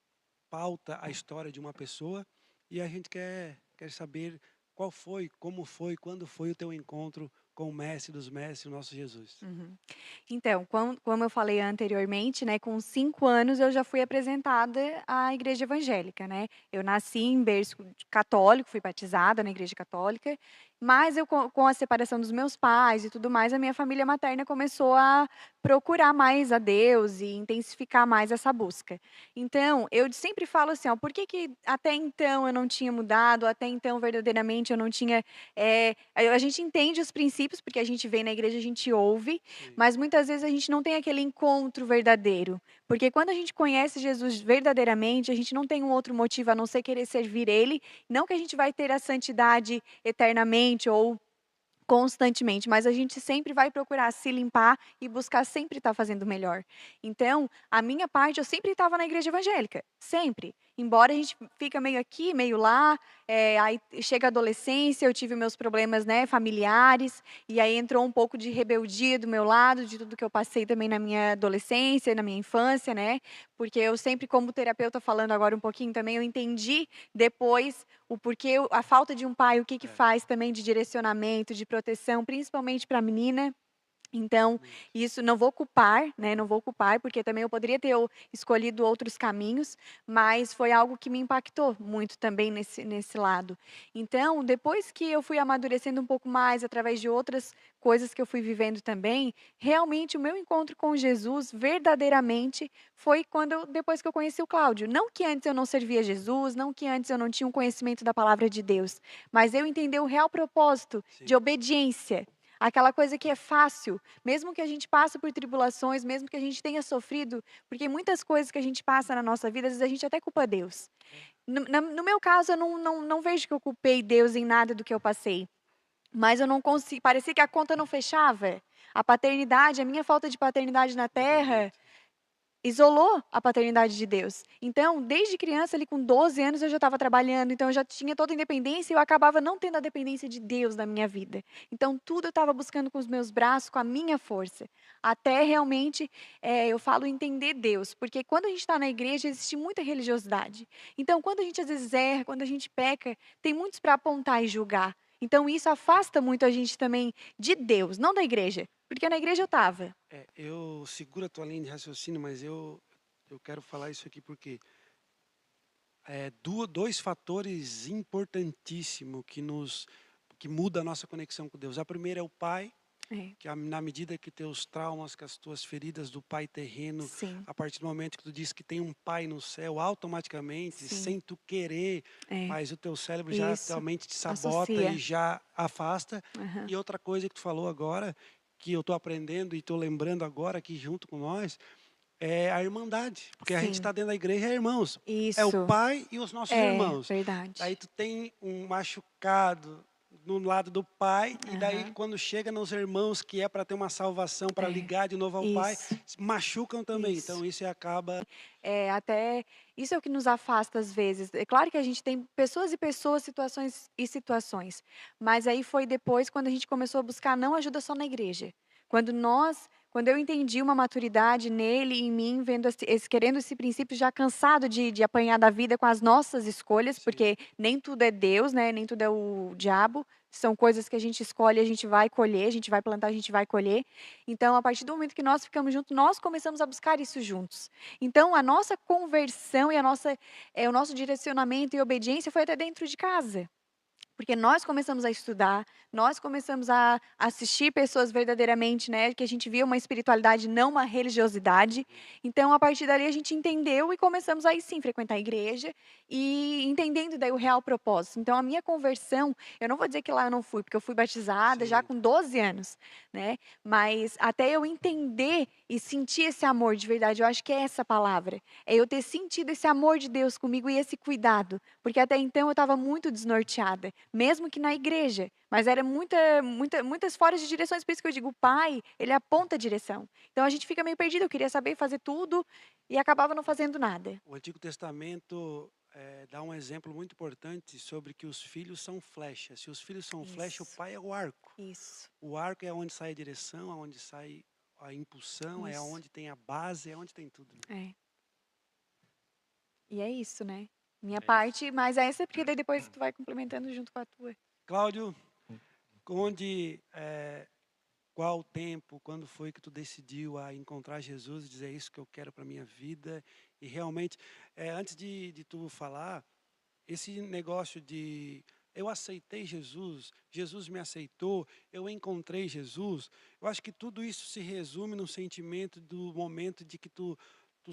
[SPEAKER 1] pauta a história de uma pessoa e a gente quer saber qual foi, como foi, quando foi o teu encontro com o mestre dos mestres, o nosso Jesus.
[SPEAKER 3] Uhum. Então, como eu falei anteriormente, né, com 5 anos eu já fui apresentada à igreja evangélica, né. Eu nasci em berço católico, fui batizada na igreja católica, mas eu com a separação dos meus pais e tudo mais, a minha família materna começou a procurar mais a Deus e intensificar mais essa busca. Então, eu sempre falo assim, ó, por que que até então eu não tinha mudado, até então verdadeiramente eu não tinha, a gente entende os princípios, porque a gente vem na igreja, a gente ouve,
[SPEAKER 1] Sim,
[SPEAKER 3] mas muitas vezes a gente não tem aquele encontro verdadeiro. Porque quando a gente conhece Jesus verdadeiramente, a gente não tem um outro motivo a não ser querer servir Ele. Não que a gente vai ter a santidade eternamente ou constantemente, mas a gente sempre vai procurar se limpar e buscar sempre estar fazendo melhor. Então, a minha parte, eu sempre estava na igreja evangélica, sempre. Embora a gente fica meio aqui, meio lá, aí chega a adolescência, eu tive meus problemas, né, familiares, e aí entrou um pouco de rebeldia do meu lado, de tudo que eu passei também na minha adolescência, na minha infância, né, porque eu sempre, como terapeuta, falando agora um pouquinho também, eu entendi depois o porquê, a falta de um pai, o que que
[SPEAKER 1] é,
[SPEAKER 3] faz também de direcionamento, de proteção, principalmente para a menina. Então,
[SPEAKER 1] muito.
[SPEAKER 3] isso não vou culpar, né, não vou culpar, porque também eu poderia ter escolhido outros caminhos, mas foi algo que me impactou muito também nesse lado. Então, depois que eu fui amadurecendo um pouco mais, através de outras coisas que eu fui vivendo também, realmente o meu encontro com Jesus, verdadeiramente, foi depois que eu conheci o Cláudio. Não que antes eu não servia Jesus, não que antes eu não tinha um conhecimento da palavra de Deus, mas eu entendi o real propósito de
[SPEAKER 1] Sim,
[SPEAKER 3] obediência. Aquela coisa que é fácil, mesmo que a gente passe por tribulações, mesmo que a gente tenha sofrido, porque muitas coisas que a gente passa na nossa vida, às vezes a gente até culpa Deus.
[SPEAKER 1] é,
[SPEAKER 3] No meu caso, eu não vejo que eu culpei Deus em nada do que eu passei, mas eu não consigo, parecia que a conta não fechava. A paternidade, a minha falta de paternidade na
[SPEAKER 1] muda
[SPEAKER 3] terra,
[SPEAKER 1] muito.
[SPEAKER 3] isolou a paternidade de Deus. Então, desde criança, ali com 12 anos, eu já estava trabalhando, então eu já tinha toda a independência e eu acabava não tendo a dependência de Deus na minha vida. Então, tudo eu estava buscando com os meus braços, com a minha força. Até realmente, eu falo entender Deus, porque quando a gente está na igreja, existe muita religiosidade. Então, quando a gente às vezes erra, quando a gente peca, tem muitos para apontar e julgar. Então, isso afasta muito a gente também de Deus, não da igreja. Porque na igreja eu estava.
[SPEAKER 1] Eu seguro a tua linha de raciocínio, mas eu quero falar isso aqui porque dois fatores importantíssimos que muda a nossa conexão com Deus. A primeira é o pai,
[SPEAKER 3] É,
[SPEAKER 1] que na medida que teus traumas, que as tuas feridas do pai terreno,
[SPEAKER 3] sim,
[SPEAKER 1] a partir do momento que tu diz que tem um pai no céu, automaticamente,
[SPEAKER 3] sim.
[SPEAKER 1] sem tu querer,
[SPEAKER 3] É,
[SPEAKER 1] mas o teu cérebro já
[SPEAKER 3] isso.
[SPEAKER 1] atualmente te sabota e
[SPEAKER 3] Associa.
[SPEAKER 1] já afasta.
[SPEAKER 3] Aham.
[SPEAKER 1] E outra coisa que tu falou agora, que eu estou aprendendo e estou lembrando agora aqui junto com nós, é a irmandade. Porque a gente
[SPEAKER 3] Sim,
[SPEAKER 1] está dentro da igreja, é irmãos. É o
[SPEAKER 3] isso.
[SPEAKER 1] pai e os nossos
[SPEAKER 3] É,
[SPEAKER 1] irmãos. Daí
[SPEAKER 3] verdade.
[SPEAKER 1] tu tem um machucado no lado do pai, e daí
[SPEAKER 3] Aham.
[SPEAKER 1] quando chega nos irmãos, que é para ter uma salvação, para
[SPEAKER 3] É,
[SPEAKER 1] ligar de novo ao pai,
[SPEAKER 3] isso,
[SPEAKER 1] machucam também.
[SPEAKER 3] isso.
[SPEAKER 1] Então isso acaba.
[SPEAKER 3] Até isso é o que nos afasta às vezes. É claro que a gente tem pessoas e pessoas, situações e situações, mas aí foi depois quando a gente começou a buscar não ajuda só na igreja. Quando eu entendi uma maturidade nele e em mim, vendo querendo esse princípio, já cansado de apanhar da vida com as nossas escolhas,
[SPEAKER 1] Sim,
[SPEAKER 3] porque nem tudo é Deus, né? Nem tudo é o diabo. São coisas que a gente escolhe, a gente vai colher, a gente vai plantar, a gente vai colher. Então, a partir do momento que nós ficamos juntos, nós começamos a buscar isso juntos. Então, a nossa conversão e o nosso direcionamento e obediência foi até dentro de casa. Porque nós começamos a estudar, nós começamos a assistir pessoas verdadeiramente, né, que a gente via uma espiritualidade, não uma religiosidade. Então, a partir dali, a gente entendeu e começamos aí sim frequentar a igreja e entendendo daí o real propósito. Então, a minha conversão, eu não vou dizer que lá eu não fui, porque eu fui batizada já
[SPEAKER 1] sim.
[SPEAKER 3] com 12 anos, né? Mas até eu entender e sentir esse amor de verdade, eu acho que é essa palavra. É eu ter sentido esse amor de Deus comigo e esse cuidado. Porque até então eu estava muito desnorteada, mesmo que na igreja, mas era muitas fora de direções, por isso que eu digo, o pai, ele aponta a direção. Então a gente fica meio perdido, eu queria saber fazer tudo e acabava não fazendo nada.
[SPEAKER 1] O Antigo Testamento dá um exemplo muito importante sobre que os filhos são flechas. Se os filhos são flecha, o
[SPEAKER 3] Isso,
[SPEAKER 1] pai é o arco.
[SPEAKER 3] isso,
[SPEAKER 1] O arco é onde sai a direção, é onde sai a impulsão, é
[SPEAKER 3] isso.
[SPEAKER 1] onde tem a base, é onde tem tudo, né?
[SPEAKER 3] É. E é isso, né. Minha
[SPEAKER 1] É isso.
[SPEAKER 3] parte, mas essa é porque daí depois tu vai complementando junto com a tua.
[SPEAKER 1] Cláudio, onde, qual o tempo, quando foi que tu decidiu a encontrar Jesus e dizer: "É isso que eu quero para minha vida"? E realmente, antes de tu falar, esse negócio de eu aceitei Jesus, Jesus me aceitou, eu encontrei Jesus, eu acho que tudo isso se resume no sentimento do momento de que tu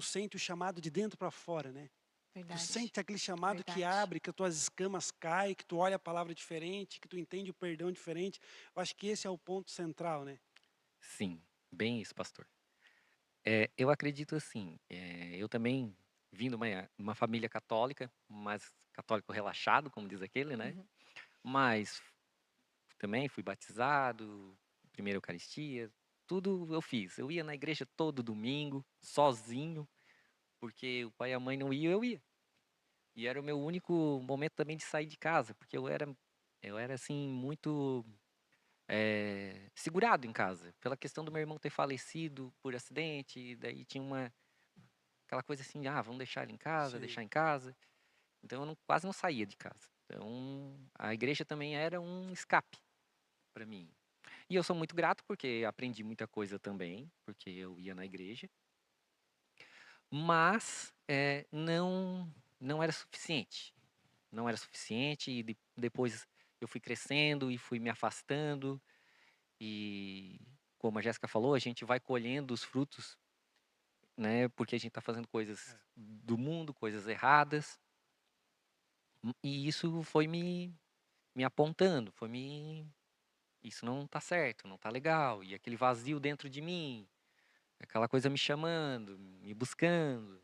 [SPEAKER 1] sente o chamado de dentro para fora, né. Tu
[SPEAKER 3] Verdade,
[SPEAKER 1] sente aquele chamado que
[SPEAKER 3] verdade.
[SPEAKER 1] abre, que as tuas escamas caem, que tu olha a palavra diferente, que tu entende o perdão diferente. Eu acho que esse é o ponto central, né.
[SPEAKER 2] Sim, bem isso, pastor. Eu acredito assim, eu também vim de uma família católica, mas católico relaxado, como diz aquele, né?
[SPEAKER 3] Uhum.
[SPEAKER 2] Mas também fui batizado, primeira Eucaristia, tudo eu fiz. Eu ia na igreja todo domingo, sozinho, porque o pai e a mãe não iam, eu ia. E era o meu único momento também de sair de casa, porque eu era assim, muito segurado em casa, pela questão do meu irmão ter falecido por acidente, e daí tinha aquela coisa assim, ah, vamos deixar ele em casa,
[SPEAKER 1] Sim.
[SPEAKER 2] deixar em casa. Então eu quase não saía de casa. Então a igreja também era um escape para mim. E eu sou muito grato porque aprendi muita coisa também, porque eu ia na igreja, mas não era suficiente. Não era suficiente e depois eu fui crescendo e fui me afastando e como a Jéssica falou, a gente vai colhendo os frutos, né? Porque a gente está fazendo coisas
[SPEAKER 1] É.
[SPEAKER 2] do mundo, coisas erradas. E isso foi me apontando, isso não tá certo, não tá legal. E aquele vazio dentro de mim, aquela coisa me chamando, me buscando.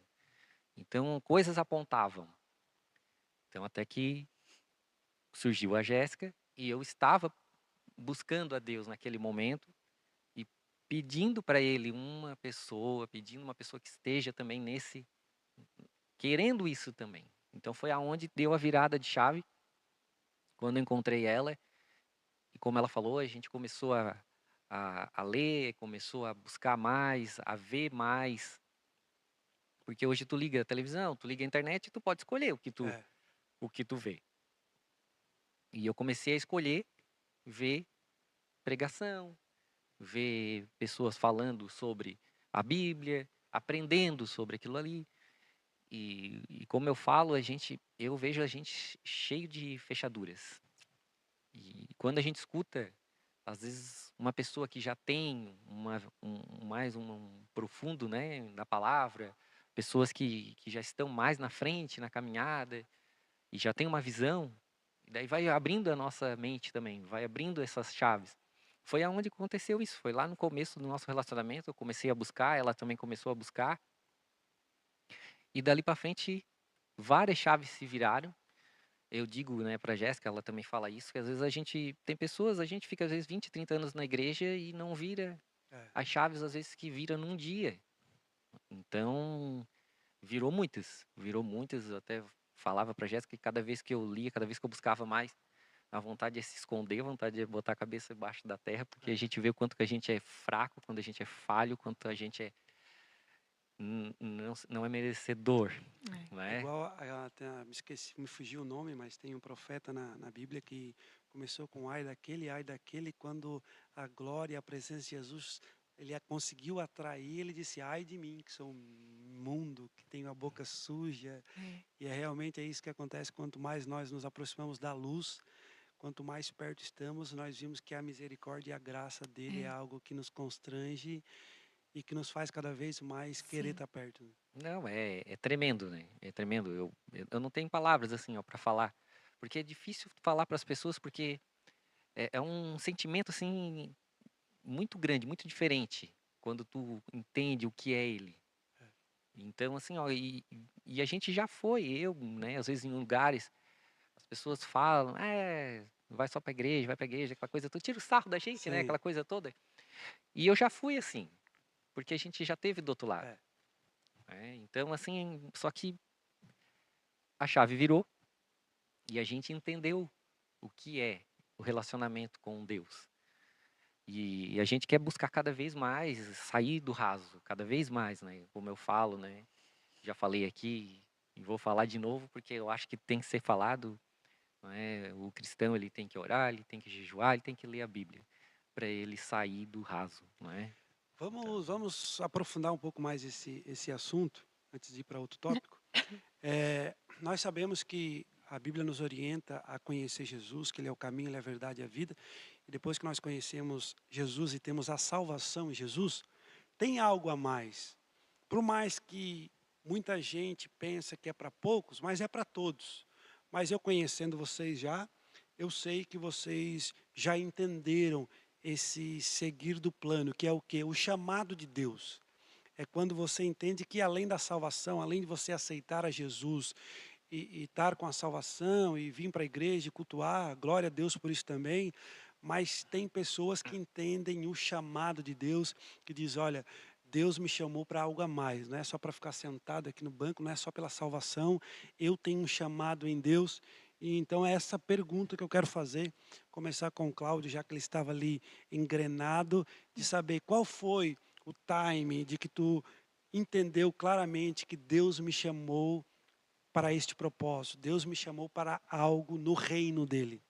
[SPEAKER 2] Então, coisas apontavam. Então, até que surgiu a Jéssica e eu estava buscando a Deus naquele momento e pedindo uma pessoa que esteja também querendo isso também. Então, foi aonde deu a virada de chave, quando eu encontrei ela. E como ela falou, a gente começou a ler, começou a buscar mais, a ver mais. Porque hoje tu liga a televisão, tu liga a internet e tu pode escolher
[SPEAKER 1] É.
[SPEAKER 2] o que tu vê. E eu comecei a escolher ver pregação, ver pessoas falando sobre a Bíblia, aprendendo sobre aquilo ali. E como eu falo, eu vejo a gente cheio de fechaduras. E quando a gente escuta, às vezes, uma pessoa que já tem mais um profundo, né, na palavra, pessoas que já estão mais na frente na caminhada e já tem uma visão, e daí vai abrindo a nossa mente também, vai abrindo essas chaves. Foi aonde aconteceu isso, foi lá no começo do nosso relacionamento, eu comecei a buscar, ela também começou a buscar, e dali para frente várias chaves se viraram. Eu digo, né, pra Jéssica, ela também fala isso, que às vezes a gente fica às vezes 20, 30 anos na igreja e não vira
[SPEAKER 1] É.
[SPEAKER 2] as chaves às vezes que vira num dia. Então, virou muitas, eu até falava pra Jéssica que cada vez que eu lia, cada vez que eu buscava mais, a vontade é se esconder, a vontade é botar a cabeça embaixo da terra, porque a
[SPEAKER 1] É.
[SPEAKER 2] gente vê o quanto que a gente é fraco, quanto a gente é falho, quanto a gente não é merecedor,
[SPEAKER 3] É.
[SPEAKER 1] É
[SPEAKER 2] né?
[SPEAKER 1] igual me esqueci, me fugiu o nome, mas tem um profeta na Bíblia que começou com ai daquele, quando a glória e a presença de Jesus, conseguiu atrair, ele disse, ai de mim, que sou imundo, que tenho a boca suja.
[SPEAKER 3] É.
[SPEAKER 1] E realmente é isso que acontece, quanto mais nós nos aproximamos da luz, quanto mais perto estamos, nós vimos que a misericórdia e a graça dele é
[SPEAKER 3] É.
[SPEAKER 1] algo que nos constrange e que nos faz cada vez mais querer
[SPEAKER 3] Sim.
[SPEAKER 1] estar perto, né.
[SPEAKER 2] Não, é tremendo, né? É tremendo. Eu não tenho palavras assim, ó, para falar, porque é difícil falar para as pessoas, porque é um sentimento assim muito grande, muito diferente quando tu entende o que é ele.
[SPEAKER 1] É.
[SPEAKER 2] Então, assim, ó, e a gente já foi, eu, né, às vezes em lugares, as pessoas falam, vai só pra igreja, vai pra igreja, aquela coisa, tu tira o sarro da gente, né,
[SPEAKER 1] Sim,
[SPEAKER 2] aquela coisa toda. E eu já fui assim, porque a gente já teve do outro lado,
[SPEAKER 1] é.
[SPEAKER 2] né? Então, assim, só que a chave virou e a gente entendeu o que é o relacionamento com Deus. E a gente quer buscar cada vez mais sair do raso, cada vez mais, né? Como eu falo, né? Já falei aqui E vou falar de novo porque eu acho que tem que ser falado, não é? O cristão ele tem que orar, ele tem que jejuar, ele tem que ler a Bíblia para ele sair do raso, não é? Então,
[SPEAKER 1] Vamos aprofundar um pouco mais esse assunto, antes de ir para outro tópico. Nós sabemos que a Bíblia nos orienta a conhecer Jesus, que Ele é o caminho, Ele é a verdade e a vida. E depois que nós conhecemos Jesus e temos a salvação em Jesus, tem algo a mais. Por mais que muita gente pensa que é para poucos, mas é para todos. Mas eu conhecendo vocês já, eu sei que vocês já entenderam esse seguir do plano, que é o quê? O chamado de Deus. É quando você entende que além da salvação, além de você aceitar a Jesus e estar com a salvação e vir para a igreja e cultuar, glória a Deus por isso também, mas tem pessoas que entendem o chamado de Deus, que diz, olha, Deus me chamou para algo a mais, não é só para ficar sentado aqui no banco, não é só pela salvação, eu tenho um chamado em Deus. E então é essa pergunta que eu quero fazer, começar com o Cláudio, já que ele estava ali engrenado, de saber qual foi o time de que tu entendeu claramente que Deus me chamou para este propósito. Deus me chamou para algo no reino dele.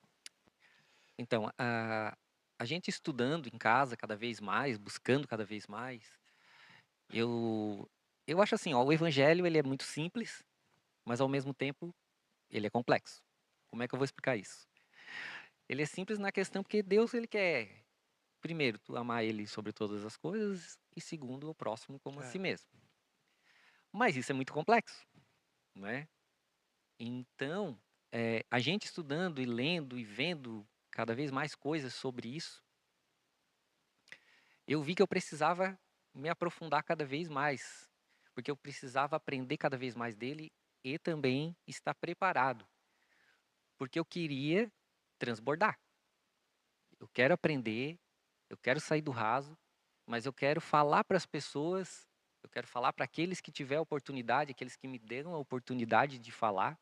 [SPEAKER 2] então, a gente estudando em casa cada vez mais, buscando cada vez mais, eu, eu acho assim, ó, o evangelho ele é muito simples, mas ao mesmo tempo ele é complexo. Como é que eu vou explicar isso? Ele é simples na questão porque Deus ele quer, primeiro, tu amar ele sobre todas as coisas e segundo, o próximo como a si
[SPEAKER 1] É,
[SPEAKER 2] mesmo. Mas isso é muito complexo, não é? Então, a gente estudando e lendo e vendo cada vez mais coisas sobre isso, eu vi que eu precisava me aprofundar cada vez mais, porque eu precisava aprender cada vez mais dele e também estar preparado, porque eu queria transbordar. Eu quero aprender, eu quero sair do raso, mas eu quero falar para as pessoas, eu quero falar para aqueles que tiver a oportunidade, aqueles que me deram a oportunidade de falar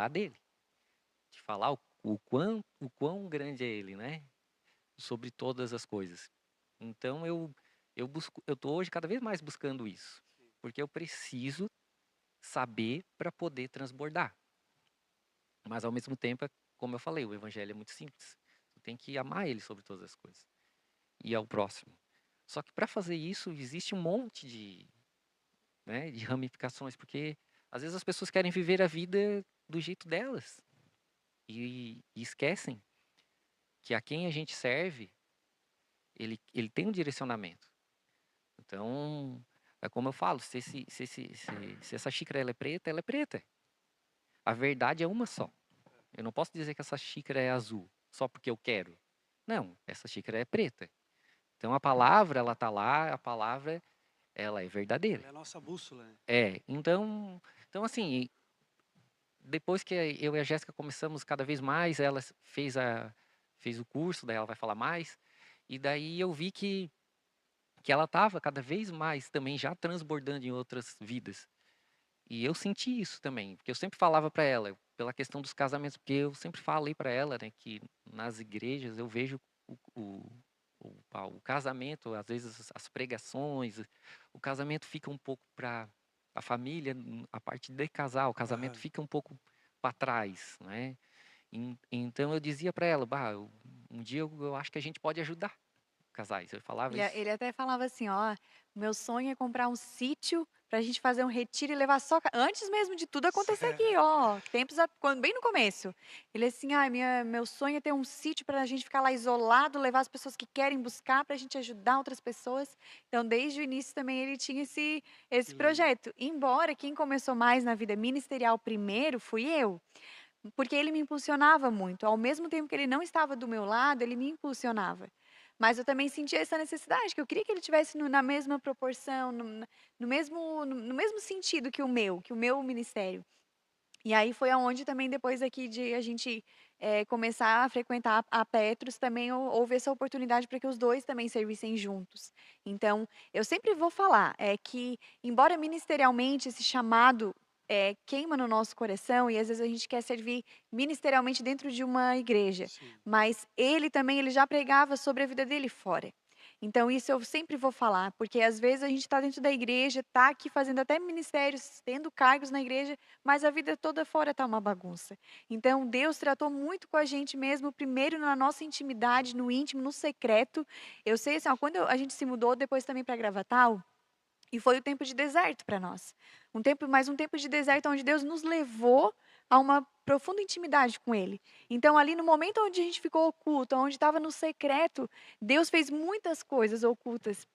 [SPEAKER 2] dele, de falar o quão grande é ele, né? Sobre todas as coisas. Então eu tô hoje cada vez mais buscando isso, porque eu preciso saber para poder transbordar. Mas ao mesmo tempo, como eu falei, o evangelho é muito simples. Tu tem que amar ele sobre todas as coisas e ao próximo. Só que para fazer isso existe um monte né, de ramificações, porque às vezes as pessoas querem viver a vida do jeito delas e esquecem que a quem a gente serve, ele tem um direcionamento. Então, é como eu falo, se essa xícara ela é preta. A verdade é uma só. Eu não posso dizer que essa xícara é azul só porque eu quero. Não, essa xícara é preta. Então a palavra, ela tá lá, a palavra, ela é verdadeira.
[SPEAKER 1] ela é a nossa bússola, né?
[SPEAKER 2] Então assim, depois que eu e a Jéssica começamos cada vez mais, ela fez o curso, daí ela vai falar mais, e daí eu vi que ela estava cada vez mais também já transbordando em outras vidas. E eu senti isso também, porque eu sempre falava para ela, pela questão dos casamentos, porque eu sempre falei para ela, né, que nas igrejas eu vejo o, o, o casamento, às vezes as pregações, o casamento fica um pouco para a família, a parte de casal, o casamento
[SPEAKER 1] Aham.
[SPEAKER 2] fica um pouco para trás, né? Então eu dizia para ela, bah, um dia eu acho que a gente pode ajudar casais. Eu falava isso.
[SPEAKER 3] Ele até falava assim: "Ó, o meu sonho é comprar um sítio pra gente fazer um retiro e levar só ca", antes mesmo de tudo acontecer aqui, ó, tempos a quando bem no começo. Ele assim: "Ai, meu sonho é ter um sítio pra gente ficar lá isolado, levar as pessoas que querem buscar, pra gente ajudar outras pessoas". Então, desde o início também ele tinha
[SPEAKER 1] Que
[SPEAKER 3] esse
[SPEAKER 1] lindo.
[SPEAKER 3] projeto. Embora quem começou mais na vida ministerial primeiro fui eu, porque ele me impulsionava muito. Ao mesmo tempo que ele não estava do meu lado, ele me impulsionava. Mas eu também sentia essa necessidade, que eu queria que ele tivesse na mesma proporção, no mesmo sentido que o meu ministério. E aí foi aonde também depois aqui de a gente, começar a frequentar a Petrus, também houve essa oportunidade para que os 2 também servissem juntos. Então, eu sempre vou falar, é que embora ministerialmente esse chamado, queima no nosso coração e às vezes a gente quer servir ministerialmente dentro de uma igreja,
[SPEAKER 1] Sim.
[SPEAKER 3] mas ele também, ele já pregava sobre a vida dele fora. Então isso eu sempre vou falar, porque às vezes a gente está dentro da igreja, está aqui fazendo até ministérios, tendo cargos na igreja, mas a vida toda fora está uma bagunça. Então Deus tratou muito com a gente mesmo, primeiro na nossa intimidade, no íntimo, no secreto. Eu sei assim, ó, quando a gente se mudou depois também para Gravatal, e foi o tempo de deserto para nós. Um tempo de deserto onde Deus nos levou a uma profunda intimidade com Ele. Então, ali no momento onde a gente ficou oculto, onde estava no secreto, Deus fez muitas coisas ocultas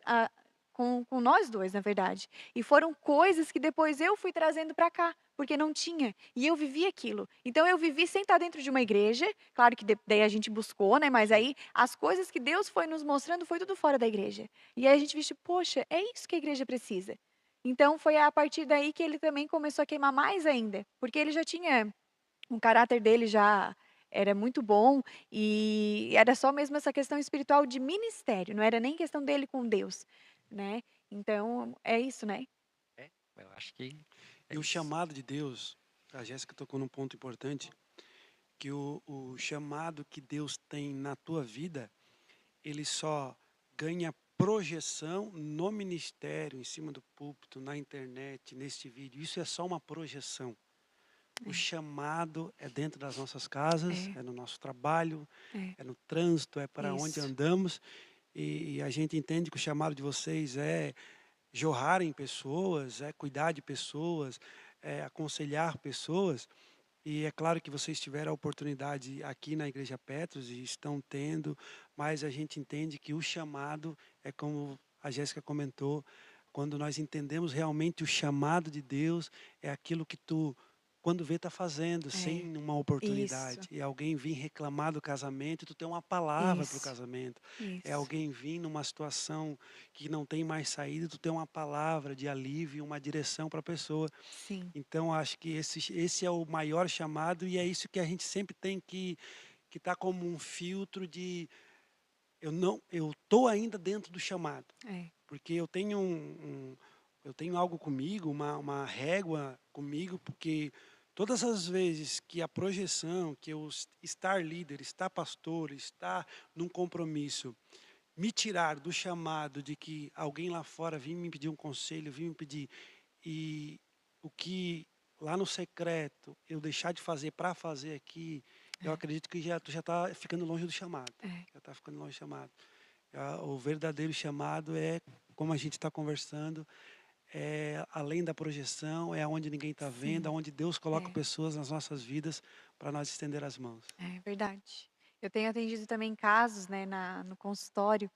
[SPEAKER 3] com nós dois, na verdade. E foram coisas que depois eu fui trazendo para cá, porque não tinha. E eu vivi aquilo. Então, eu vivi sem estar dentro de uma igreja. Claro que daí a gente buscou, né? Mas
[SPEAKER 1] Sim.
[SPEAKER 3] aí as coisas que Deus foi nos mostrando foi tudo fora da igreja. E aí a gente viu, poxa, é isso que a igreja precisa. Então foi a partir daí que ele também começou a queimar mais ainda, porque ele já tinha o caráter dele já era muito bom e era só mesmo essa questão espiritual de ministério, não era nem questão dele com Deus, né. Então é isso, né.
[SPEAKER 2] É, eu acho que é
[SPEAKER 1] E o
[SPEAKER 2] isso.
[SPEAKER 1] chamado de Deus, a Jéssica tocou num ponto importante, que o chamado que Deus tem na tua vida, ele só ganha projeção no ministério, em cima do púlpito, na internet, neste vídeo. Isso é só uma projeção. O
[SPEAKER 3] É,
[SPEAKER 1] chamado é dentro das nossas casas,
[SPEAKER 3] é,
[SPEAKER 1] é no nosso trabalho,
[SPEAKER 3] é,
[SPEAKER 1] é no trânsito, é para onde
[SPEAKER 3] isso.
[SPEAKER 1] andamos. E a gente entende que o chamado de vocês é jorrar em pessoas, é cuidar de pessoas, é aconselhar pessoas. E é claro que vocês tiveram a oportunidade aqui na Igreja Petros e estão tendo, mas a gente entende que o chamado é como a Jéssica comentou, quando nós entendemos realmente o chamado de Deus, é aquilo que tu, quando vê, está fazendo,
[SPEAKER 3] É,
[SPEAKER 1] sem uma
[SPEAKER 3] isso,
[SPEAKER 1] oportunidade. É alguém vir reclamar do casamento e tu tem uma palavra para o
[SPEAKER 3] isso,
[SPEAKER 1] casamento. É
[SPEAKER 3] isso.
[SPEAKER 1] alguém vir numa situação que não tem mais saída, tu tem uma palavra de alívio, uma direção para a pessoa.
[SPEAKER 3] Sim,
[SPEAKER 1] Então, acho que esse é o maior chamado e é isso que a gente sempre tem que estar como um filtro de eu tô ainda dentro do chamado,
[SPEAKER 3] é,
[SPEAKER 1] porque eu tenho eu tenho algo comigo, uma régua comigo, porque todas as vezes que a projeção, que eu estar líder, estar pastor, estar num compromisso, me tirar do chamado de que alguém lá fora vinha me pedir um conselho, vinha me pedir e o que lá no secreto eu deixar de fazer para fazer aqui, eu
[SPEAKER 3] é,
[SPEAKER 1] acredito que tu já está ficando longe do chamado.
[SPEAKER 3] é,
[SPEAKER 1] Já está ficando longe do chamado. O verdadeiro chamado é, como a gente está conversando, é além da projeção, é onde ninguém está vendo,
[SPEAKER 3] sim,
[SPEAKER 1] aonde Deus coloca
[SPEAKER 3] é.
[SPEAKER 1] pessoas nas nossas vidas para nós estender as mãos.
[SPEAKER 3] É verdade. Eu tenho atendido também casos, né, no consultório,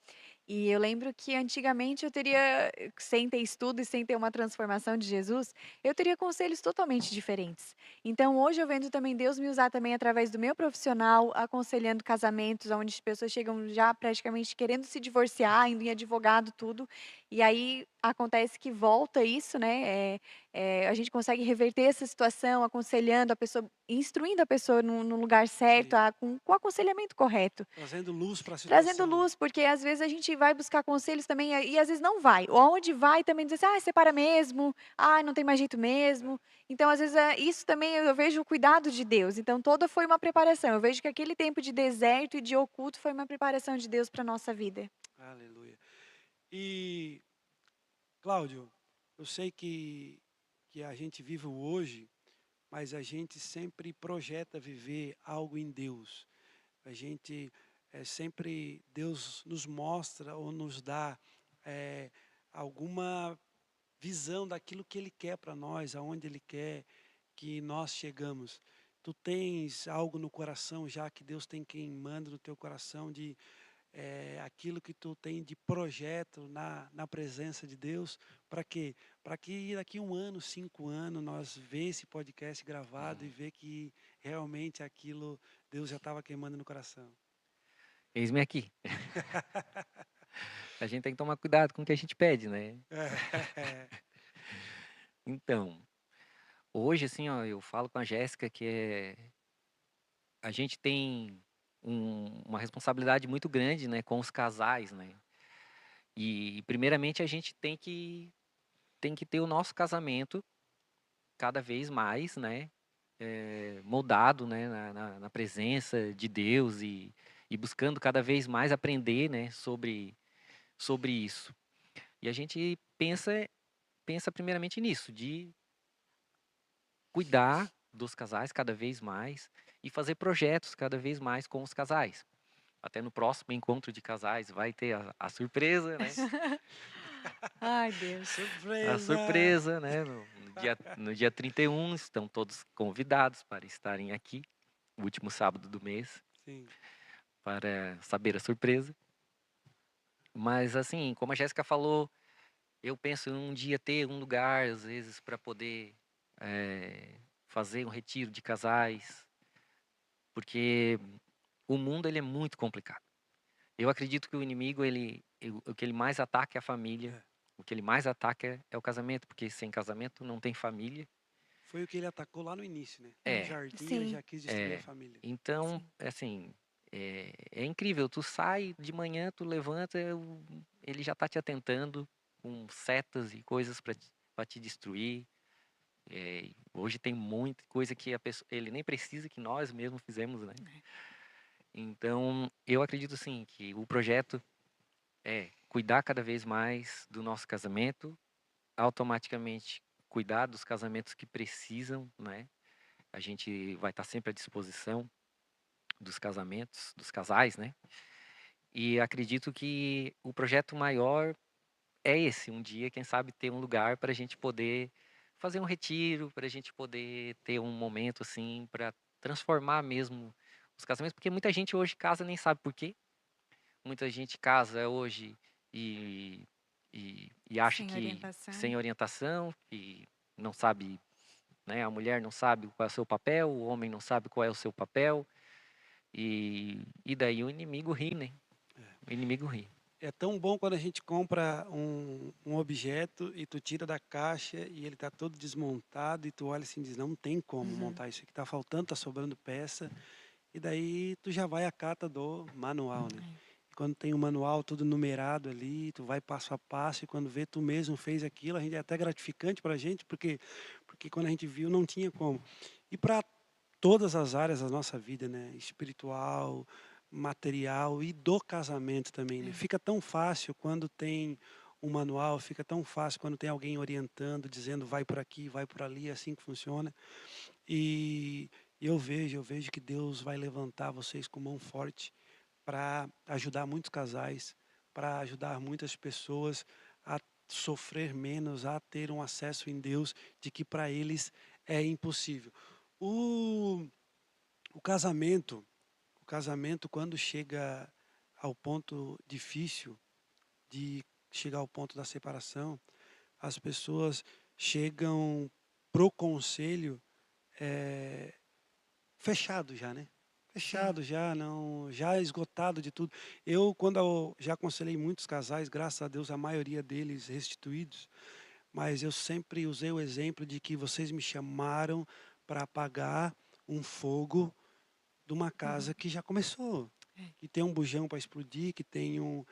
[SPEAKER 3] e eu lembro que antigamente eu teria, sem ter estudo e sem ter uma transformação de Jesus, eu teria conselhos totalmente diferentes. Então hoje eu vendo também Deus me usar também através do meu profissional, aconselhando casamentos onde as pessoas chegam já praticamente querendo se divorciar, indo em advogado, tudo, e aí acontece que volta isso, né, a gente consegue reverter essa situação aconselhando a pessoa, instruindo a pessoa no lugar certo,
[SPEAKER 1] Sim.
[SPEAKER 3] com o aconselhamento correto.
[SPEAKER 1] Trazendo luz para a
[SPEAKER 3] Trazendo
[SPEAKER 1] situação, né?
[SPEAKER 3] luz, porque às vezes a gente vai buscar conselhos também, e às vezes não vai, ou aonde vai também diz assim: "Ah, separa mesmo. Ah, não tem mais jeito
[SPEAKER 1] É.
[SPEAKER 3] mesmo". Então às vezes, isso também eu vejo o cuidado de Deus, então toda foi uma preparação, eu vejo que aquele tempo de deserto e de oculto foi uma preparação de Deus para nossa vida.
[SPEAKER 1] Aleluia. E, Cláudio, eu sei que a gente vive o hoje, mas a gente sempre projeta viver algo em Deus. A gente sempre, Deus nos mostra ou nos dá eh, alguma visão daquilo que Ele quer para nós, aonde Ele quer que nós chegamos. Tu tens algo no coração já que Deus tem queimando no teu coração de aquilo que tu tem de projeto na presença de Deus, para quê? Para que daqui 1 ano, 5 anos, nós ver esse podcast gravado e
[SPEAKER 2] Uhum.
[SPEAKER 1] ver que realmente aquilo Deus já estava queimando no coração.
[SPEAKER 2] Eis-me aqui. A gente tem que tomar cuidado com o que a gente pede, né.
[SPEAKER 1] É,
[SPEAKER 2] Então, hoje, assim, ó, eu falo com a Jéssica que a gente tem uma responsabilidade muito grande, né, com os casais, né. E primeiramente a gente tem que ter o nosso casamento cada vez mais, né, moldado, né, na presença de Deus e buscando cada vez mais aprender, né, sobre sobre isso. E a gente pensa primeiramente nisso, de cuidar dos casais cada vez mais e fazer projetos cada vez mais com os casais. Até no próximo encontro de casais vai ter a surpresa, né?
[SPEAKER 3] Ai, Deus.
[SPEAKER 2] A
[SPEAKER 1] Surpresa!
[SPEAKER 2] surpresa, né? No dia 31 estão todos convidados para estarem aqui, o último sábado do mês,
[SPEAKER 1] Sim.
[SPEAKER 2] para saber a surpresa. Mas assim, como a Jéssica falou, eu penso em um dia ter um lugar, às vezes, para poder fazer um retiro de casais, porque o mundo ele é muito complicado. Eu acredito que o inimigo, o que ele mais ataca é a família,
[SPEAKER 1] É.
[SPEAKER 2] o que ele mais ataca é o casamento, porque sem casamento não tem família.
[SPEAKER 1] Foi o que ele atacou lá no início, né? No
[SPEAKER 2] É,
[SPEAKER 1] jardim ele
[SPEAKER 3] Sim,
[SPEAKER 1] já quis destruir a
[SPEAKER 2] é.
[SPEAKER 1] família.
[SPEAKER 2] Então,
[SPEAKER 3] sim.
[SPEAKER 2] assim, é incrível. Tu sai de manhã, tu levanta, ele já tá te atentando com setas e coisas para te destruir. Hoje tem muita coisa que ele nem precisa que nós mesmos fizemos, né? Então, eu acredito sim que o projeto é cuidar cada vez mais do nosso casamento, automaticamente cuidar dos casamentos que precisam, né? A gente vai estar sempre à disposição dos casamentos, dos casais, né? E acredito que o projeto maior é esse, um dia, quem sabe, ter um lugar para a gente poder fazer um retiro, para a gente poder ter um momento assim, para transformar mesmo os casamentos, porque muita gente hoje casa nem sabe por quê. Muita gente casa hoje e, e acha
[SPEAKER 3] Sem
[SPEAKER 2] que
[SPEAKER 3] orientação.
[SPEAKER 2] sem orientação, que não sabe, né? A mulher não sabe qual é o seu papel, o homem não sabe qual é o seu papel, e daí o inimigo ri, né? O inimigo ri.
[SPEAKER 1] É tão bom quando a gente compra um objeto e tu tira da caixa e ele está todo desmontado e tu olha assim e diz, não tem como
[SPEAKER 3] Uhum.
[SPEAKER 1] montar isso aqui, está faltando, está sobrando peça. E daí tu já vai à cata do manual, né?
[SPEAKER 3] É.
[SPEAKER 1] E quando tem o manual tudo numerado ali, tu vai passo a passo e quando vê tu mesmo fez aquilo, a gente é até gratificante para a gente, porque quando a gente viu não tinha como. E para todas as áreas da nossa vida, né? Espiritual, material e do casamento também, né?
[SPEAKER 3] É.
[SPEAKER 1] Fica tão fácil quando tem um manual, fica tão fácil quando tem alguém orientando, dizendo vai por aqui, vai por ali, é assim que funciona. E eu vejo que Deus vai levantar vocês com mão forte para ajudar muitos casais, para ajudar muitas pessoas a sofrer menos, a ter um acesso em Deus de que para eles é impossível. O, o casamento, o casamento quando chega ao ponto difícil de chegar ao ponto da separação, as pessoas chegam pro conselho eh, fechado já, né?
[SPEAKER 3] Sim.
[SPEAKER 1] Fechado já, não, já esgotado de tudo. Eu, quando eu já aconselhei muitos casais, graças a Deus, a maioria deles restituídos, mas eu sempre usei o exemplo de que vocês me chamaram para apagar um fogo de uma casa
[SPEAKER 3] Uhum.
[SPEAKER 1] que já começou,
[SPEAKER 3] É.
[SPEAKER 1] que tem um bujão para explodir, que tem um,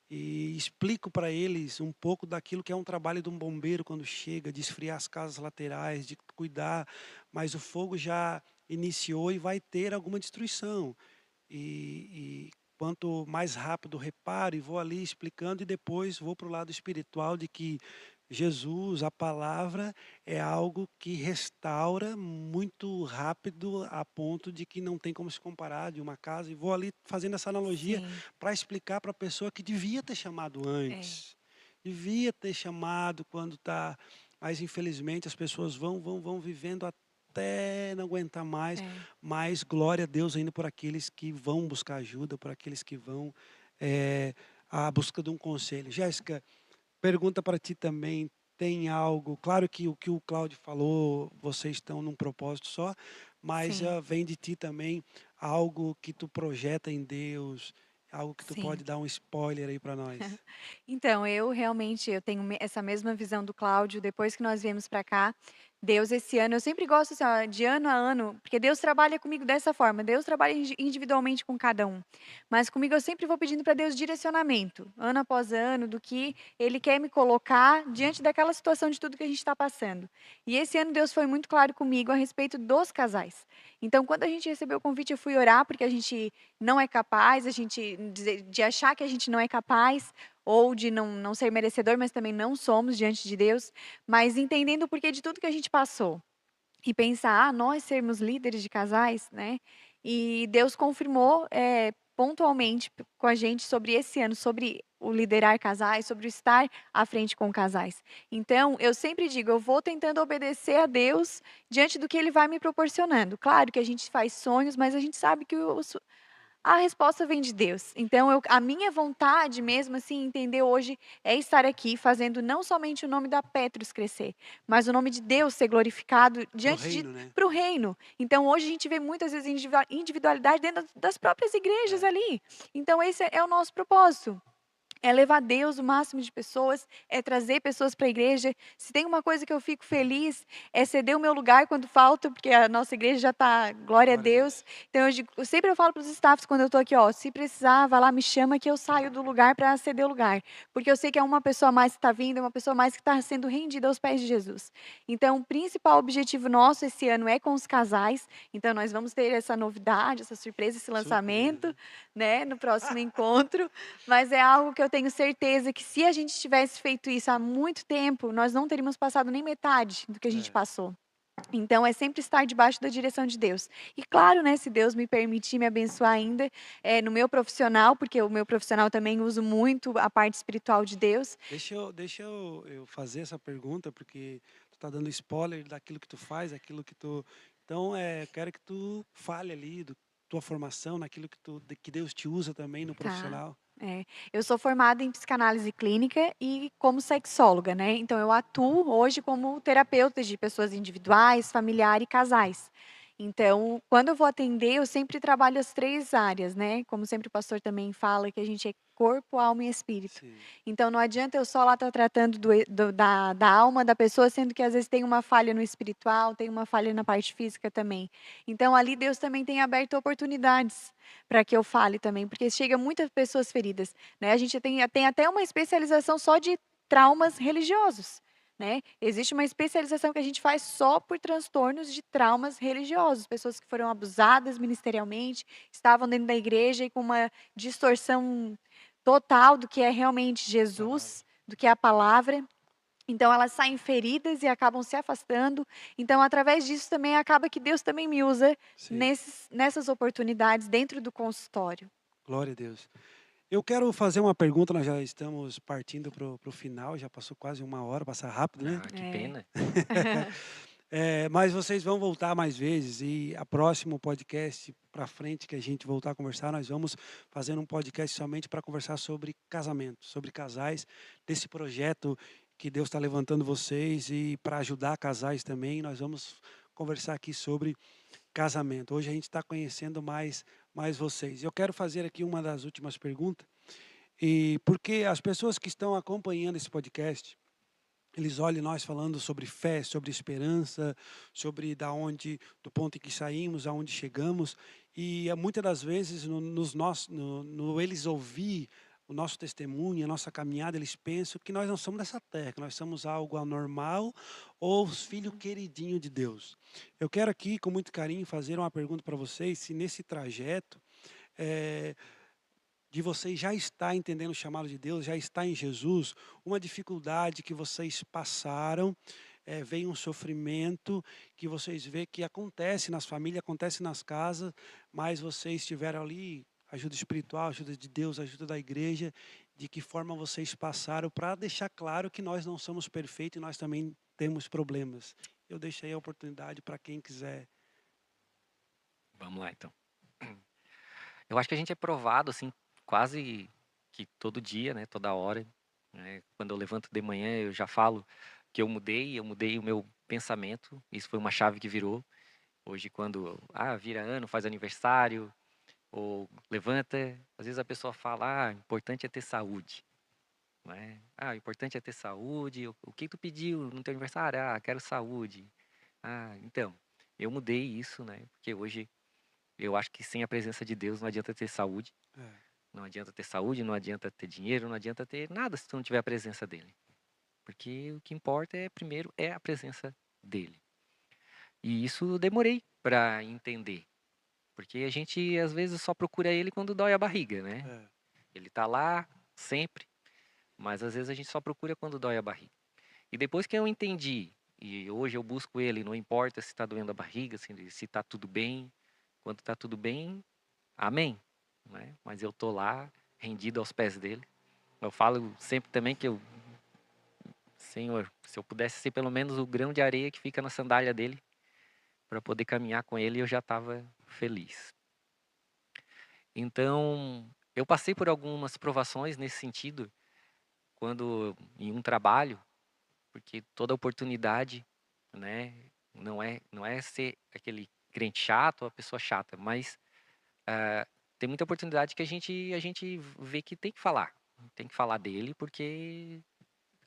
[SPEAKER 1] e explico para eles um pouco daquilo que é um trabalho de um bombeiro quando chega, de esfriar as casas laterais, de cuidar, mas o fogo já iniciou e vai ter alguma destruição. E quanto mais rápido reparo e vou ali explicando e depois vou para o lado espiritual de que Jesus, a palavra, é algo que restaura muito rápido a ponto de que não tem como se comparar de uma casa. E vou ali fazendo essa analogia
[SPEAKER 3] Sim.
[SPEAKER 1] para explicar para a pessoa que devia ter chamado
[SPEAKER 3] É.
[SPEAKER 1] antes. Devia ter chamado quando está. Mas infelizmente as pessoas vão vivendo até não aguentar mais.
[SPEAKER 3] É.
[SPEAKER 1] Mas glória a Deus ainda por aqueles que vão buscar ajuda, por aqueles que vão à busca de um conselho. Jéssica, pergunta para ti também, tem algo, claro que o Cláudio falou, vocês estão num propósito só, mas
[SPEAKER 3] Sim.
[SPEAKER 1] vem de ti também algo que tu projeta em Deus, algo que tu pode
[SPEAKER 3] Sim.
[SPEAKER 1] dar um spoiler aí para nós.
[SPEAKER 3] Então, eu realmente eu tenho essa mesma visão do Cláudio, depois que nós viemos para cá, Deus esse ano eu sempre gosto assim, ó, de ano a ano, porque Deus trabalha comigo dessa forma, Deus trabalha individualmente com cada um, mas comigo eu sempre vou pedindo para Deus direcionamento, ano após ano, do que Ele quer me colocar diante daquela situação de tudo que a gente está passando. E esse ano Deus foi muito claro comigo a respeito dos casais. Então, quando a gente recebeu o convite, eu fui orar, porque a gente não é capaz, a gente de achar que a gente não é capaz, ou de não ser merecedor, mas também não somos diante de Deus, mas entendendo o porquê de tudo que a gente passou. E pensar, nós sermos líderes de casais, né, e Deus confirmou, pontualmente com a gente sobre esse ano, sobre o liderar casais, sobre o estar à frente com casais. Então, eu sempre digo, eu vou tentando obedecer a Deus diante do que Ele vai me proporcionando. Claro que a gente faz sonhos, mas a gente sabe que a resposta vem de Deus. Então a minha vontade mesmo, assim, entender hoje é estar aqui fazendo não somente o nome da Petrus crescer, mas o nome de Deus ser glorificado
[SPEAKER 1] Pro
[SPEAKER 3] diante de
[SPEAKER 1] reino, né?
[SPEAKER 3] para o reino. Então hoje a gente vê muitas vezes individualidade dentro das próprias igrejas
[SPEAKER 1] É.
[SPEAKER 3] ali. Então esse é o nosso propósito. É levar Deus o máximo de pessoas, é trazer pessoas para a igreja. Se tem uma coisa que eu fico feliz, é ceder o meu lugar quando falta, porque a nossa igreja já está, glória a
[SPEAKER 1] Glória a
[SPEAKER 3] Deus.
[SPEAKER 1] Deus.
[SPEAKER 3] Então sempre eu falo para os staffs quando eu estou aqui, ó, se precisar, vai lá, me chama que eu saio do lugar para ceder o lugar. Porque eu sei que é uma pessoa a mais que está vindo, é uma pessoa a mais que está sendo rendida aos pés de Jesus. Então, o principal objetivo nosso esse ano é com os casais. Então, nós vamos ter essa novidade, essa surpresa, esse
[SPEAKER 1] Surpresa,
[SPEAKER 3] lançamento,
[SPEAKER 1] né?
[SPEAKER 3] né, no próximo encontro. Mas é algo que eu tenho certeza que se a gente tivesse feito isso há muito tempo, nós não teríamos passado nem metade do que a gente
[SPEAKER 1] É.
[SPEAKER 3] passou. Então é sempre estar debaixo da direção de Deus. E claro, né, se Deus me permitir me abençoar ainda, no meu profissional, porque o meu profissional também uso muito a parte espiritual de Deus.
[SPEAKER 1] Deixa eu fazer essa pergunta, porque tu tá dando spoiler daquilo que tu faz, aquilo que tu. Então, quero que tu fale ali do tua formação, naquilo que Deus te usa também no
[SPEAKER 3] Tá.
[SPEAKER 1] profissional.
[SPEAKER 3] Eu sou formada em psicanálise clínica e como sexóloga, né? Então eu atuo hoje como terapeuta de pessoas individuais, familiar e casais. Então, quando eu vou atender, eu sempre trabalho as três áreas, né? Como sempre o pastor também fala, que a gente é corpo, alma e espírito.
[SPEAKER 1] Sim.
[SPEAKER 3] Então, não adianta eu só lá estar tratando da alma da pessoa, sendo que às vezes tem uma falha no espiritual, tem uma falha na parte física também. Então, ali Deus também tem aberto oportunidades para que eu fale também, porque chega muitas pessoas feridas, né? A gente tem até uma especialização só de traumas religiosos, né? Existe uma especialização que a gente faz só por transtornos de traumas religiosos, pessoas que foram abusadas ministerialmente, estavam dentro da igreja e com uma distorção total do que é realmente
[SPEAKER 1] Palavra.
[SPEAKER 3] Jesus, do que é a palavra. Então elas saem feridas e acabam se afastando. Então, através disso também acaba que Deus também me usa
[SPEAKER 1] Sim.
[SPEAKER 3] nessas oportunidades dentro do consultório.
[SPEAKER 1] Glória a Deus. Eu quero fazer uma pergunta, nós já estamos partindo pro final, já passou quase uma hora, passa rápido, né?
[SPEAKER 2] Ah, que
[SPEAKER 3] É.
[SPEAKER 2] pena.
[SPEAKER 1] Mas vocês vão voltar mais vezes e a próximo podcast para frente que a gente voltar a conversar, nós vamos fazer um podcast somente para conversar sobre casamento, sobre casais, desse projeto que Deus está levantando vocês e para ajudar casais também, nós vamos conversar aqui sobre casamento. Hoje a gente está conhecendo mais vocês. Eu quero fazer aqui uma das últimas perguntas e porque as pessoas que estão acompanhando esse podcast eles olham nós falando sobre fé, sobre esperança, sobre do ponto em que saímos, aonde chegamos, e muitas das vezes no eles ouvir o nosso testemunho, a nossa caminhada, eles pensam que nós não somos dessa terra, que nós somos algo anormal ou os filhos queridinhos de Deus. Eu quero aqui, com muito carinho, fazer uma pergunta para vocês, se nesse trajeto, eh, de vocês já estar entendendo o chamado de Deus, já está em Jesus, uma dificuldade que vocês passaram, veio um sofrimento que vocês vê que acontece nas famílias, acontece nas casas, mas vocês tiveram ali ajuda espiritual, ajuda de Deus, ajuda da igreja, de que forma vocês passaram para deixar claro que nós não somos perfeitos e nós também temos problemas. Eu deixei a oportunidade para quem quiser.
[SPEAKER 2] Vamos lá, então. Eu acho que a gente é provado, assim, quase que todo dia, né? Toda hora. Né? Quando eu levanto de manhã, eu já falo que eu mudei o meu pensamento. Isso foi uma chave que virou. Hoje, quando vira ano, faz aniversário, ou levanta, às vezes a pessoa fala, o importante é ter saúde. Não é? O importante é ter saúde. O que tu pediu no teu aniversário? Quero saúde. Então, eu mudei isso, né? Porque hoje eu acho que sem a presença de Deus não adianta ter saúde.
[SPEAKER 1] É,
[SPEAKER 2] Não adianta ter saúde, não adianta ter dinheiro, não adianta ter nada se tu não tiver a presença dele. Porque o que importa primeiro é a presença dele. E isso eu demorei para entender. Porque a gente às vezes só procura ele quando dói a barriga, né?
[SPEAKER 1] é,
[SPEAKER 2] Ele tá lá sempre. mas às vezes a gente só procura quando dói a barriga. E depois que eu entendi, e hoje eu busco ele, não importa se está doendo a barriga, se está tudo bem, quando está tudo bem, amém, né? Mas eu tô lá, rendido aos pés dele. Eu falo sempre também que Senhor, se eu pudesse ser pelo menos o grão de areia que fica na sandália dele, para poder caminhar com ele, eu já estava feliz. Então, eu passei por algumas provações nesse sentido, quando em um trabalho, porque toda oportunidade, né, não é ser aquele crente chato ou a pessoa chata, mas tem muita oportunidade que a gente vê que tem que falar dele porque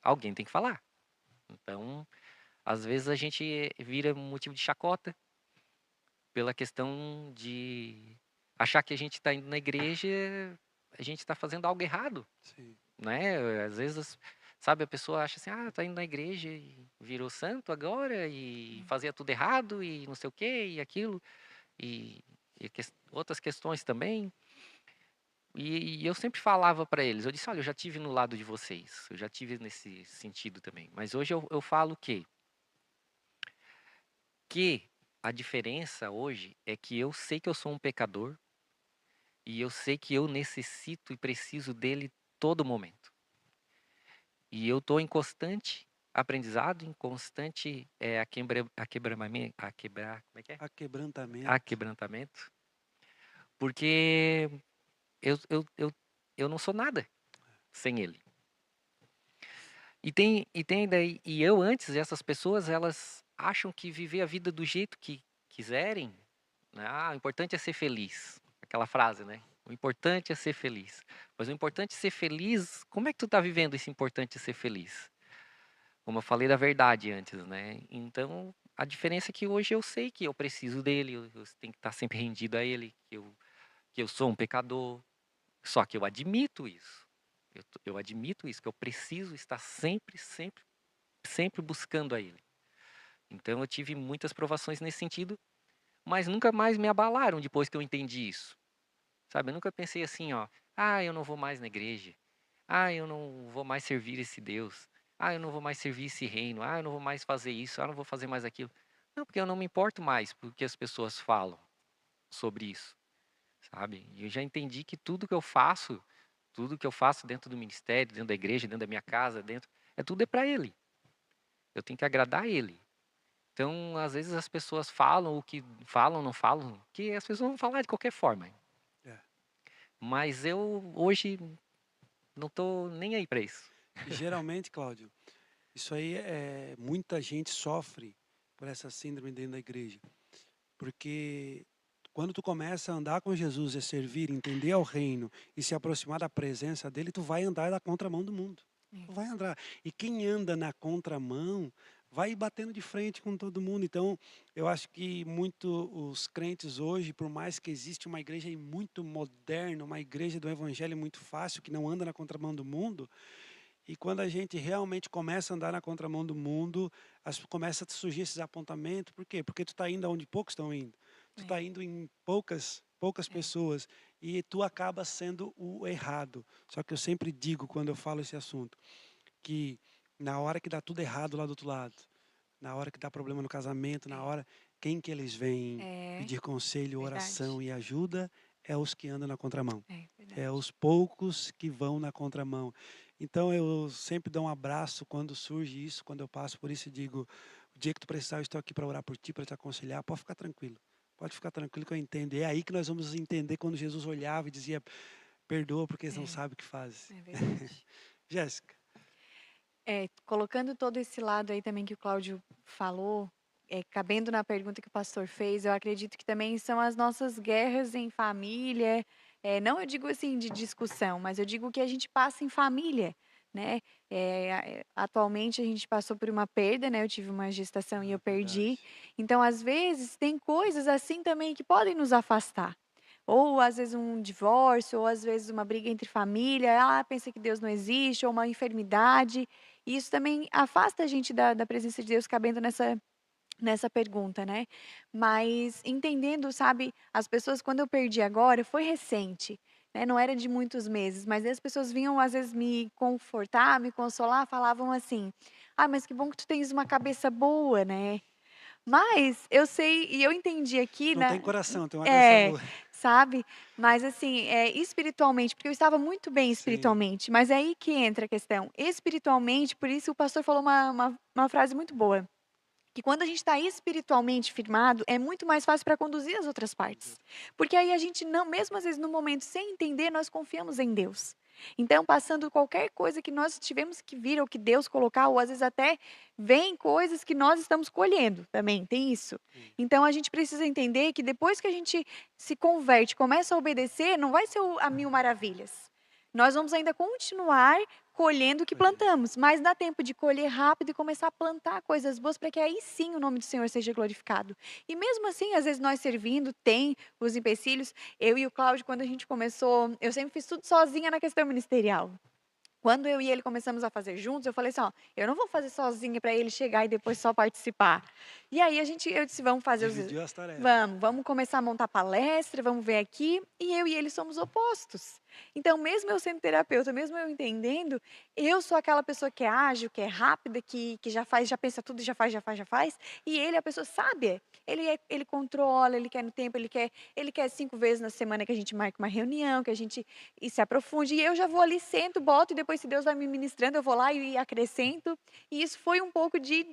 [SPEAKER 2] alguém tem que falar. Então, às vezes a gente vira motivo de chacota pela questão de achar que a gente está indo na igreja, a gente está fazendo algo errado,
[SPEAKER 1] Sim.
[SPEAKER 2] né? Às vezes, sabe, a pessoa acha assim, tá indo na igreja e virou santo agora e fazia tudo errado e não sei o quê e aquilo e, outras questões também. E eu sempre falava para eles, eu disse, olha, eu já tive no lado de vocês, eu já tive nesse sentido também, mas hoje eu falo que a diferença hoje é que eu sei que eu sou um pecador e eu sei que eu necessito e preciso dele todo momento. E eu estou em constante aprendizado, em constante como é que é?
[SPEAKER 1] Aquebrantamento.
[SPEAKER 2] Aquebrantamento, porque eu, eu, eu, eu não sou nada sem ele. E tem daí, e eu antes, essas pessoas, elas acham que viver a vida do jeito que quiserem, né? O importante é ser feliz. Aquela frase, né? O importante é ser feliz. Mas o importante é ser feliz, como é que tu tá vivendo esse importante é ser feliz? Como eu falei da verdade antes, né? Então, a diferença é que hoje eu sei que eu preciso dele, eu tenho que estar sempre rendido a ele, que eu sou um pecador. Só que eu admito isso. Eu admito isso, que eu preciso estar sempre, sempre, sempre buscando a ele. Então, eu tive muitas provações nesse sentido, mas nunca mais me abalaram depois que eu entendi isso. Sabe, eu nunca pensei assim, ó, eu não vou mais na igreja. Eu não vou mais servir esse Deus. Eu não vou mais servir esse reino. Eu não vou mais fazer isso. Eu não vou fazer mais aquilo. Não, porque eu não me importo mais com o que as pessoas falam sobre isso, sabe? E eu já entendi que tudo que eu faço dentro do ministério, dentro da igreja, dentro da minha casa, tudo é para ele. Eu tenho que agradar ele. Então, às vezes as pessoas falam o que falam, não falam, que as pessoas vão falar de qualquer forma.
[SPEAKER 1] É.
[SPEAKER 2] Mas eu hoje não tô nem aí para isso.
[SPEAKER 1] E geralmente, Cláudio, isso aí muita gente sofre por essa síndrome dentro da igreja. Porque quando tu começa a andar com Jesus e servir, entender ao reino e se aproximar da presença dele, tu vai andar na contramão do mundo. Tu vai andar. E quem anda na contramão vai batendo de frente com todo mundo. Então, eu acho que muito os crentes hoje, por mais que existe uma igreja aí muito moderna, uma igreja do evangelho muito fácil, que não anda na contramão do mundo, e quando a gente realmente começa a andar na contramão do mundo, começa a surgir esses apontamentos. Por quê? Porque tu está indo onde poucos estão indo. Tu está indo em poucas pessoas e tu acaba sendo o errado. Só que eu sempre digo, quando eu falo esse assunto, que na hora que dá tudo errado lá do outro lado, na hora que dá problema no casamento, na hora, quem que eles vêm
[SPEAKER 3] É,
[SPEAKER 1] pedir conselho,
[SPEAKER 3] verdade.
[SPEAKER 1] oração e ajuda é os que andam na contramão.
[SPEAKER 3] É
[SPEAKER 1] É
[SPEAKER 3] verdade.
[SPEAKER 1] os poucos que vão na contramão. Então eu sempre dou um abraço quando surge isso, quando eu passo por isso e digo, o dia que tu precisar, eu estou aqui para orar por ti, para te aconselhar, pode ficar tranquilo. Pode ficar tranquilo que eu entendo. E é aí que nós vamos entender quando Jesus olhava e dizia, perdoa porque eles não
[SPEAKER 3] É,
[SPEAKER 1] sabem o que fazem.
[SPEAKER 3] é verdade.
[SPEAKER 1] Jéssica,
[SPEAKER 3] Colocando todo esse lado aí também que o Cláudio falou, cabendo na pergunta que o pastor fez, eu acredito que também são as nossas guerras em família. Não eu digo assim de discussão, mas eu digo que a gente passa em família, né? Atualmente a gente passou por uma perda, né? Eu tive uma gestação e eu perdi.
[SPEAKER 1] verdade.
[SPEAKER 3] Então, às vezes, tem coisas assim também que podem nos afastar. Ou às vezes um divórcio, ou às vezes uma briga entre família, pensa que Deus não existe, ou uma enfermidade. E isso também afasta a gente da presença de Deus, cabendo nessa pergunta, né. Mas entendendo, sabe, as pessoas quando eu perdi agora, foi recente. né, não era de muitos meses, mas aí as pessoas vinham às vezes me confortar, me consolar, falavam assim: "Ah, mas que bom que tu tens uma cabeça boa, né". Mas eu sei e eu entendi aqui,
[SPEAKER 1] Não tem
[SPEAKER 3] né,
[SPEAKER 1] coração, tem uma cabeça
[SPEAKER 3] é,
[SPEAKER 1] boa.
[SPEAKER 3] sabe, mas assim, espiritualmente, porque eu estava muito bem
[SPEAKER 1] Sim,
[SPEAKER 3] espiritualmente, mas é aí que entra a questão, espiritualmente, por isso o pastor falou uma frase muito boa, que quando a gente está espiritualmente firmado, é muito mais fácil para conduzir as outras partes. Porque aí a gente não, mesmo às vezes no momento sem entender, nós confiamos em Deus. Então, passando qualquer coisa que nós tivemos que vir, ou que Deus colocar, ou às vezes até vem coisas que nós estamos colhendo também, tem isso.
[SPEAKER 1] sim.
[SPEAKER 3] Então, a gente precisa entender que depois que a gente se converte, começa a obedecer, não vai ser a mil maravilhas. Nós vamos ainda continuar colhendo o que
[SPEAKER 1] Olha,
[SPEAKER 3] plantamos, mas dá tempo de colher rápido e começar a plantar coisas boas para que aí sim o nome do Senhor seja glorificado. E mesmo assim, às vezes nós servindo, tem os empecilhos. Eu e o Cláudio, quando a gente começou, eu sempre fiz tudo sozinha na questão ministerial. Quando eu e ele começamos a fazer juntos, eu falei assim: "Ó, eu não vou fazer sozinha para ele chegar e depois só participar". E aí eu disse: "Vamos fazer os
[SPEAKER 1] dividiu as tarefas.
[SPEAKER 3] vamos começar a montar palestra, vamos ver aqui", e eu e ele somos opostos. Então, mesmo eu sendo terapeuta, mesmo eu entendendo, eu sou aquela pessoa que é ágil, que é rápida, que já faz, já pensa tudo, já faz, e ele é a pessoa sábia. Ele controla, ele quer no tempo, ele quer 5 vezes na semana que a gente marque uma reunião, que a gente e se aprofunde. E eu já vou ali, sento, boto, e depois, se Deus vai me ministrando, eu vou lá e acrescento. E isso foi um pouco de,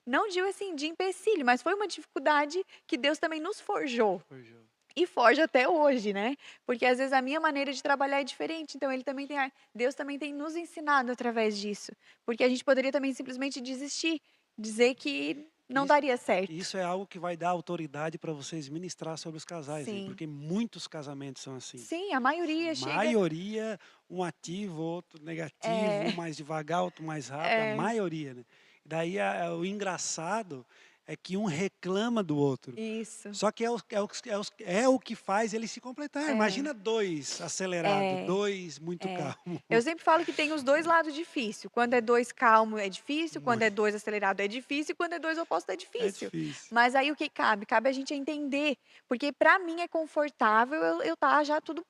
[SPEAKER 3] não digo assim, de empecilho, mas foi uma dificuldade que Deus também nos forjou.
[SPEAKER 1] Forjou.
[SPEAKER 3] E forja até hoje, né? Porque às vezes a minha maneira de trabalhar é diferente. Então ele também tem, Deus também tem nos ensinado através disso. Porque a gente poderia também simplesmente desistir, dizer que não
[SPEAKER 1] Isso,
[SPEAKER 3] daria certo.
[SPEAKER 1] isso é algo que vai dar autoridade para vocês ministrar sobre os casais aí,
[SPEAKER 3] Sim.
[SPEAKER 1] porque muitos casamentos são assim.
[SPEAKER 3] Sim, a maioria chega.
[SPEAKER 1] Maioria, um ativo, outro negativo, um
[SPEAKER 3] É,
[SPEAKER 1] mais devagar, outro mais rápido, a
[SPEAKER 3] é,
[SPEAKER 1] maioria, né? Daí o engraçado é que um reclama do outro.
[SPEAKER 3] isso.
[SPEAKER 1] Só que é o que faz ele se completar.
[SPEAKER 3] É,
[SPEAKER 1] Imagina dois acelerado,
[SPEAKER 3] é.
[SPEAKER 1] dois muito
[SPEAKER 3] É.
[SPEAKER 1] calmo.
[SPEAKER 3] Eu sempre falo que tem os 2 lados difícil, quando é 2 calmo é difícil, quando é 2 acelerado é difícil, e quando é 2 oposto é
[SPEAKER 1] É
[SPEAKER 3] difícil.
[SPEAKER 1] difícil.
[SPEAKER 3] Mas aí o que cabe? Cabe a gente entender, porque para mim é confortável eu estar já tudo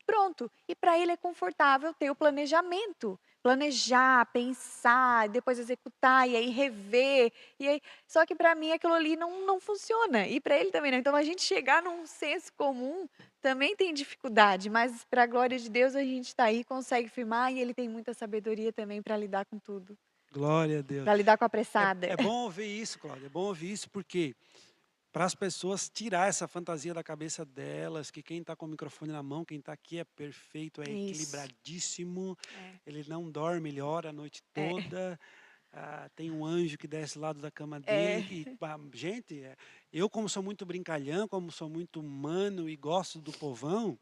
[SPEAKER 3] pronto, e para ele é confortável ter o planejamento. Planejar, pensar, depois executar, e aí rever, e aí só que para mim aquilo ali não funciona, e para ele também não. Então a gente chegar num senso comum também tem dificuldade, mas para a glória de Deus a gente está aí, consegue firmar, e ele tem muita sabedoria também para lidar com tudo,
[SPEAKER 1] Glória a Deus.
[SPEAKER 3] para lidar com a
[SPEAKER 1] É,
[SPEAKER 3] apressada.
[SPEAKER 1] é bom ouvir isso, Cláudia. É bom ouvir isso porque para as pessoas tirar essa fantasia da cabeça delas, que quem está com o microfone na mão, quem está aqui é perfeito, é
[SPEAKER 3] Isso.
[SPEAKER 1] equilibradíssimo,
[SPEAKER 3] É.
[SPEAKER 1] ele não dorme, ele ora a noite
[SPEAKER 3] É.
[SPEAKER 1] toda, tem um anjo que desce lá do lado da cama
[SPEAKER 3] É.
[SPEAKER 1] dele. E, gente, eu como sou muito brincalhão, como sou muito humano e gosto do povão,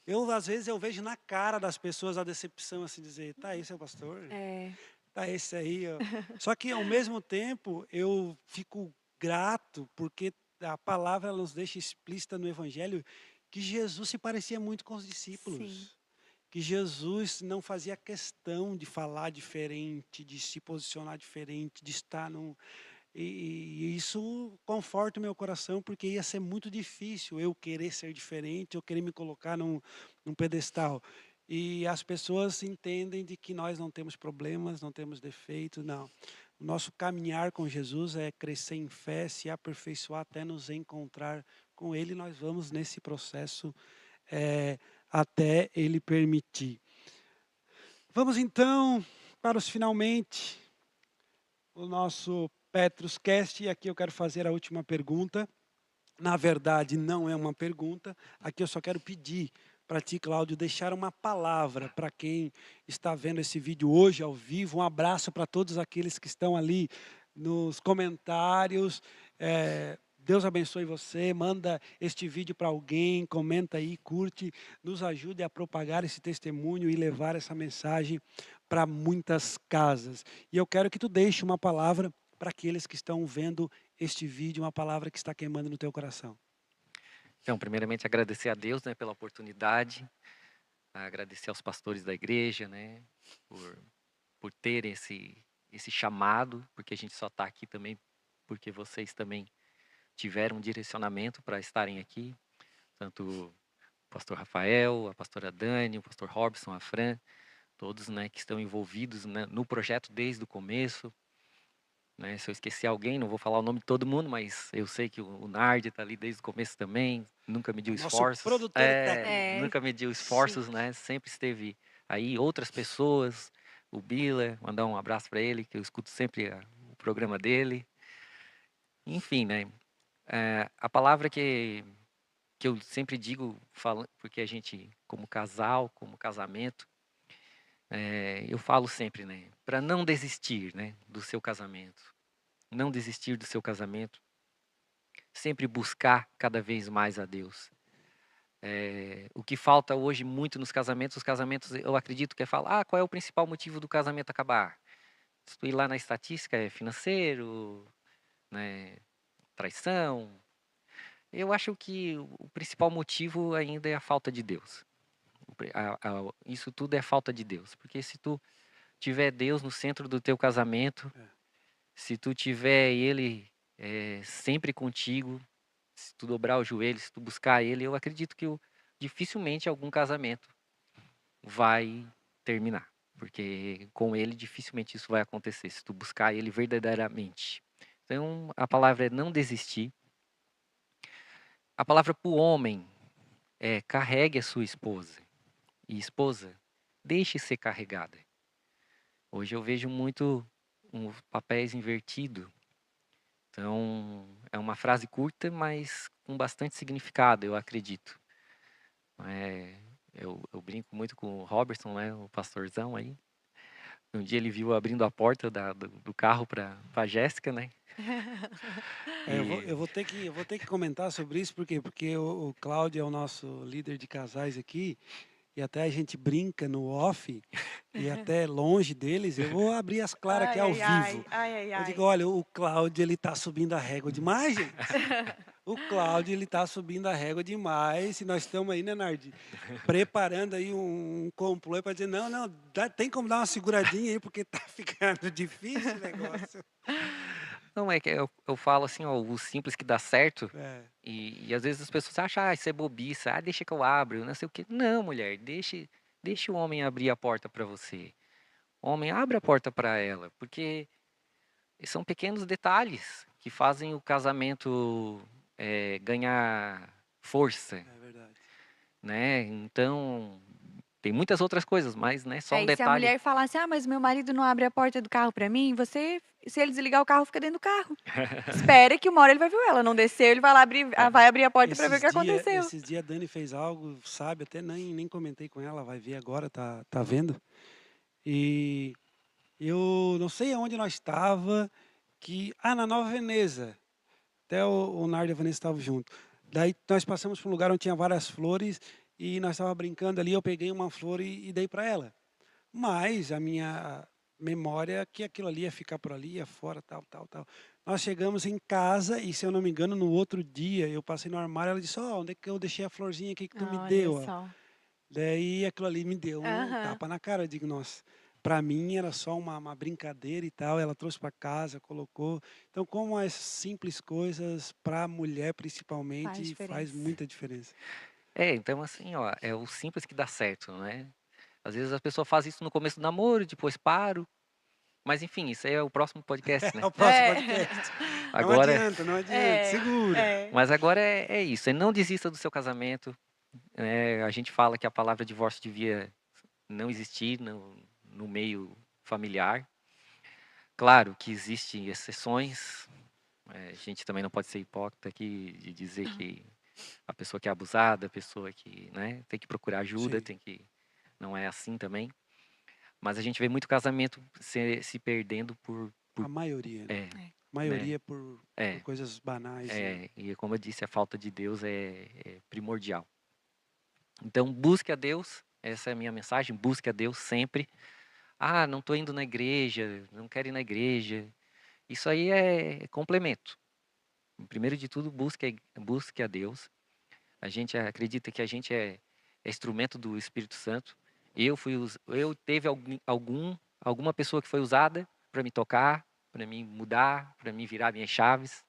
[SPEAKER 1] eu às vezes eu vejo na cara das pessoas a decepção, assim, dizer, tá aí seu pastor,
[SPEAKER 3] É.
[SPEAKER 1] tá esse aí, ó. Só que ao mesmo tempo eu fico grato porque a palavra ela nos deixa explícita no evangelho que Jesus se parecia muito com os
[SPEAKER 3] Sim.
[SPEAKER 1] discípulos, que Jesus não fazia questão de falar diferente, de se posicionar diferente, de estar num e isso conforta o meu coração, porque ia ser muito difícil eu querer ser diferente, eu querer me colocar num pedestal. E as pessoas entendem de que nós não temos problemas, não temos defeitos, não. O nosso caminhar com Jesus é crescer em fé, se aperfeiçoar até nos encontrar com Ele. Nós vamos nesse processo até Ele permitir. Vamos então para os finalmente, o nosso Petrus Cast, e aqui eu quero fazer a última pergunta. Na verdade, não é uma pergunta, aqui eu só quero pedir para ti, Cláudio, deixar uma palavra para quem está vendo esse vídeo hoje ao vivo. Um abraço para todos aqueles que estão ali nos comentários. Deus abençoe você, manda este vídeo para alguém, comenta aí, curte, nos ajude a propagar esse testemunho e levar essa mensagem para muitas casas. E eu quero que tu deixe uma palavra para aqueles que estão vendo este vídeo, uma palavra que está queimando no teu coração.
[SPEAKER 2] Então, primeiramente, agradecer a Deus, né, pela oportunidade, agradecer aos pastores da igreja, né, por terem esse chamado, porque a gente só está aqui também porque vocês também tiveram um direcionamento para estarem aqui, tanto o pastor Rafael, a pastora Dani, o pastor Robson, a Fran, todos, né, que estão envolvidos, né, no projeto desde o começo. Né? Se eu esquecer alguém, não vou falar o nome de todo mundo, mas eu sei que o Nardi está ali desde o começo também, nunca
[SPEAKER 1] É
[SPEAKER 2] mediu
[SPEAKER 1] o nosso
[SPEAKER 2] esforços.
[SPEAKER 1] produtor técnico.
[SPEAKER 3] É,
[SPEAKER 2] Nunca mediu esforços,
[SPEAKER 3] chique.
[SPEAKER 2] né? Sempre esteve aí. Outras pessoas, o Bila, mandar um abraço para ele, que eu escuto sempre o programa dele. Enfim, né? A palavra que eu sempre digo, porque a gente, como casal, como casamento, eu falo sempre, né? Para não desistir, né? Do seu casamento. Não desistir do seu casamento. Sempre buscar cada vez mais a Deus. O que falta hoje muito nos casamentos, os casamentos, eu acredito que é falar, qual é o principal motivo do casamento acabar? Se tu ir lá na estatística, é financeiro, né, traição. Eu acho que o principal motivo ainda é a falta de Deus. Isso tudo é falta de Deus. Porque se tu tiver Deus no centro do teu casamento,
[SPEAKER 1] É.
[SPEAKER 2] se tu tiver Ele sempre contigo, se tu dobrar o joelho, se tu buscar Ele, eu acredito que dificilmente algum casamento vai terminar. Porque com Ele dificilmente isso vai acontecer, se tu buscar Ele verdadeiramente. Então, a palavra é não desistir. A palavra para o homem é carregue a sua esposa. E esposa, deixe ser carregada. Hoje eu vejo muito papéis invertidos. Então, é uma frase curta, mas com bastante significado, eu acredito. Eu brinco muito com o Robertson, né, o pastorzão aí. Um dia ele viu abrindo a porta do carro para a Jéssica, né? E
[SPEAKER 1] Eu vou ter que comentar sobre isso, por quê? Porque o Cláudio é o nosso líder de casais aqui, e até a gente brinca no off, e até longe deles, eu vou abrir as claras aqui
[SPEAKER 3] Ai,
[SPEAKER 1] ao
[SPEAKER 3] ai,
[SPEAKER 1] vivo.
[SPEAKER 3] ai, ai, ai,
[SPEAKER 1] Eu digo,
[SPEAKER 3] ai.
[SPEAKER 1] olha, o Cláudio, ele tá subindo a régua demais, gente. O Cláudio, ele tá subindo a régua demais, e nós estamos aí, né, Nardi? Preparando aí um complô para dizer, não, não, tem como dar uma seguradinha aí, porque tá ficando difícil o negócio.
[SPEAKER 2] não é que eu falo assim, ó, o simples que dá certo.
[SPEAKER 1] É.
[SPEAKER 2] E às vezes as pessoas acham, isso é bobiça, deixa que eu abro, não sei o quê. Não, mulher, deixe o homem abrir a porta para você. Homem, abre a porta para ela, porque são pequenos detalhes que fazem o casamento ganhar força,
[SPEAKER 1] É verdade.
[SPEAKER 2] né? Então, tem muitas outras coisas, mas, né, só um
[SPEAKER 3] E se a
[SPEAKER 2] detalhe.
[SPEAKER 3] mulher falar assim: "Ah, mas meu marido não abre a porta do carro pra mim", se ele desligar o carro, fica dentro do carro. Espera que uma hora ele vai ver ela não desceu, ele vai lá abrir
[SPEAKER 2] É,
[SPEAKER 3] vai abrir a porta pra ver o que aconteceu.
[SPEAKER 1] Esses dia a Dani fez algo, sabe, até nem comentei com ela, vai ver agora, tá vendo? E eu não sei aonde nós estava, na Nova Veneza. Até o Nardo e a Vanessa estavam junto. Daí nós passamos por um lugar onde tinha várias flores e nós estávamos brincando ali, eu peguei uma flor e dei para ela. Mas a minha memória é que aquilo ali ia ficar por ali, ia fora, tal, tal, tal. Nós chegamos em casa e, se eu não me engano, no outro dia eu passei no armário, ela disse: "Ó, onde é que eu deixei a florzinha aqui que tu me
[SPEAKER 3] Olha
[SPEAKER 1] deu, ó?"
[SPEAKER 3] só.
[SPEAKER 1] Daí aquilo ali me deu um
[SPEAKER 3] Aham.
[SPEAKER 1] tapa na cara. Eu digo: "Nossa, para mim era só uma brincadeira e tal". Ela trouxe para casa, colocou. Então, como as simples coisas para a mulher
[SPEAKER 3] Faz
[SPEAKER 1] principalmente faz
[SPEAKER 3] diferença.
[SPEAKER 1] muita diferença.
[SPEAKER 2] então assim, ó, é o simples que dá certo, né? Às vezes a pessoa faz isso no começo do namoro, depois paro. Mas enfim, isso aí é o próximo podcast,
[SPEAKER 1] É
[SPEAKER 2] né?
[SPEAKER 1] o próximo
[SPEAKER 3] É.
[SPEAKER 1] podcast. Não
[SPEAKER 2] Agora,
[SPEAKER 1] adianta, não adianta.
[SPEAKER 3] É,
[SPEAKER 1] Segura.
[SPEAKER 3] é.
[SPEAKER 2] mas agora é isso, não desista do seu casamento. A gente fala que a palavra divórcio devia não existir no meio familiar. Claro que existem exceções. A gente também não pode ser hipócrita aqui de dizer que a pessoa que é abusada, a pessoa que, né, tem que procurar ajuda,
[SPEAKER 1] Sim,
[SPEAKER 2] não é assim também. Mas a gente vê muito casamento se perdendo
[SPEAKER 1] a maioria, né?
[SPEAKER 2] é,
[SPEAKER 3] É.
[SPEAKER 1] Maioria
[SPEAKER 2] né,
[SPEAKER 1] por
[SPEAKER 2] é,
[SPEAKER 1] coisas banais e
[SPEAKER 2] e como eu disse, a falta de Deus é primordial. Então, busque a Deus, essa é a minha mensagem, busque a Deus sempre. Não estou indo na igreja, não quero ir na igreja. Isso aí é complemento. Primeiro de tudo, busque a Deus. A gente acredita que a gente é instrumento do Espírito Santo. Eu teve alguma pessoa que foi usada para me tocar, para me mudar, para me virar minhas chaves.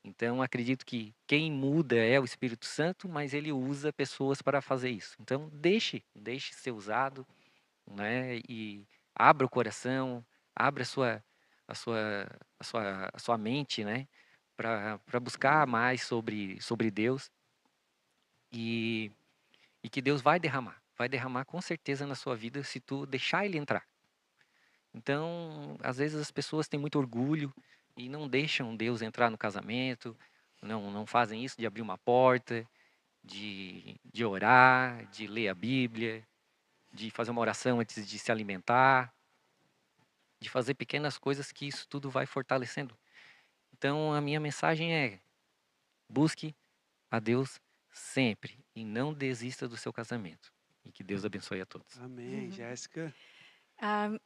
[SPEAKER 2] Então, acredito que quem muda é o Espírito Santo, mas ele usa pessoas para fazer isso. Então, deixe ser usado, né? E abra o coração, abra a sua, a sua mente, né? Para buscar mais sobre Deus e, e que Deus vai derramar com certeza na sua vida se tu deixar Ele entrar. Então, às vezes as pessoas têm muito orgulho e não deixam Deus entrar no casamento, não fazem isso de abrir uma porta, de orar, de ler a Bíblia, de fazer uma oração antes de se alimentar, de fazer pequenas coisas que isso tudo vai fortalecendo. Então, a minha mensagem é: busque a Deus sempre e não desista do seu casamento. E que Deus abençoe a todos.
[SPEAKER 1] Amém. Jéssica?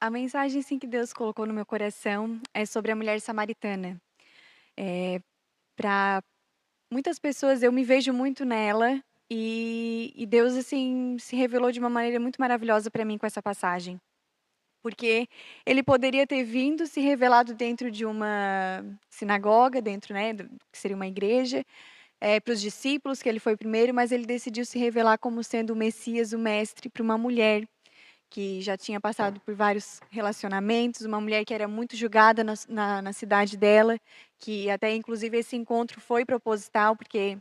[SPEAKER 3] A mensagem sim que Deus colocou no meu coração é sobre a mulher samaritana. Para muitas pessoas eu me vejo muito nela e Deus assim se revelou de uma maneira muito maravilhosa para mim com essa passagem. Porque ele poderia ter vindo se revelado dentro de uma sinagoga, dentro, né, que seria uma igreja, para os discípulos, que ele foi primeiro, mas ele decidiu se revelar como sendo o Messias, o mestre, para uma mulher que já tinha passado por vários relacionamentos, uma mulher que era muito julgada na cidade dela, que até inclusive esse encontro foi proposital, porque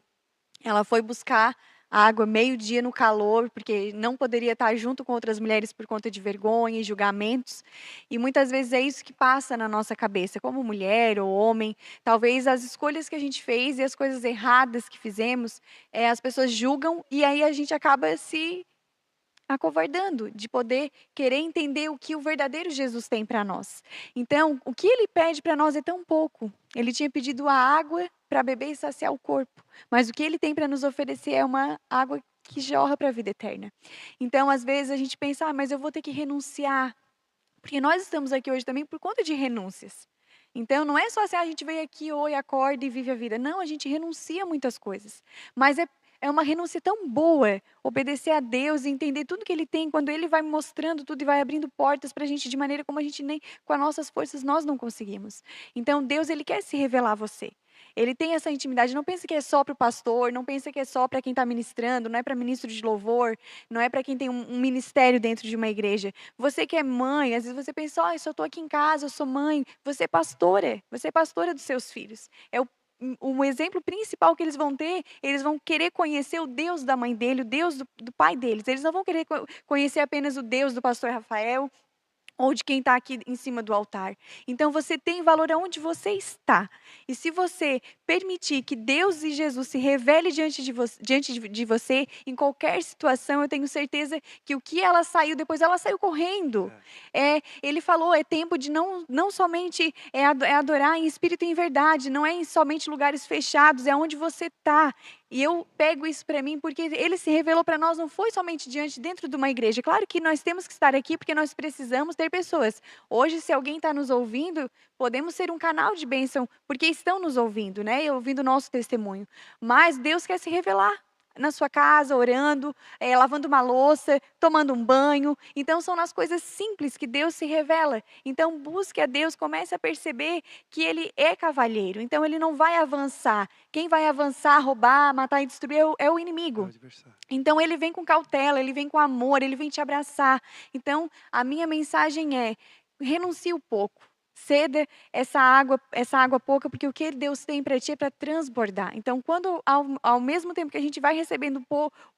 [SPEAKER 3] ela foi buscar água meio-dia no calor, porque não poderia estar junto com outras mulheres por conta de vergonha e julgamentos. E muitas vezes é isso que passa na nossa cabeça, como mulher ou homem. Talvez as escolhas que a gente fez e as coisas erradas que fizemos, as pessoas julgam e aí a gente acaba se acovardando de poder querer entender o que o verdadeiro Jesus tem para nós. Então, o que ele pede para nós é tão pouco. Ele tinha pedido a água para beber e saciar o corpo, mas o que ele tem para nos oferecer é uma água que jorra para a vida eterna. Então, às vezes a gente pensa, mas eu vou ter que renunciar, porque nós estamos aqui hoje também por conta de renúncias. Então, não é só assim, a gente veio aqui, oi, acorda e vive a vida. Não, a gente renuncia a muitas coisas. Mas é uma renúncia tão boa obedecer a Deus e entender tudo que Ele tem, quando Ele vai mostrando tudo e vai abrindo portas para a gente de maneira como a gente nem, com as nossas forças, nós não conseguimos. Então, Deus, Ele quer se revelar a você. Ele tem essa intimidade. Não pense que é só para o pastor, não pense que é só para quem está ministrando, não é para ministro de louvor, não é para quem tem um ministério dentro de uma igreja. Você que é mãe, às vezes você pensa, eu só estou aqui em casa, eu sou mãe. Você é pastora dos seus filhos. É o exemplo principal que eles vão ter, eles vão querer conhecer o Deus da mãe dele, o Deus do pai deles. Eles não vão querer conhecer apenas o Deus do pastor Rafael, ou de quem está aqui em cima do altar. Então você tem valor aonde você está. E se você permitir que Deus e Jesus se revele diante de você, em qualquer situação, eu tenho certeza que o que ela saiu, depois ela saiu correndo. Ele falou, é tempo de não somente adorar em espírito e em verdade, não é em somente lugares fechados, é onde você está. E eu pego isso para mim porque ele se revelou para nós, não foi somente dentro de uma igreja. Claro que nós temos que estar aqui porque nós precisamos ter pessoas. Hoje, se alguém está nos ouvindo, podemos ser um canal de bênção, porque estão nos ouvindo, né? E ouvindo o nosso testemunho. Mas Deus quer se revelar na sua casa, orando, lavando uma louça, tomando um banho. Então, são nas coisas simples que Deus se revela. Então, busque a Deus, comece a perceber que Ele é cavalheiro. Então, Ele não vai avançar. Quem vai avançar, roubar, matar e destruir é o inimigo. Então, Ele vem com cautela, Ele vem com amor, Ele vem te abraçar. Então, a minha mensagem é, renuncie um pouco. Ceda essa água pouca, porque o que Deus tem para ti é para transbordar. Então, quando ao mesmo tempo que a gente vai recebendo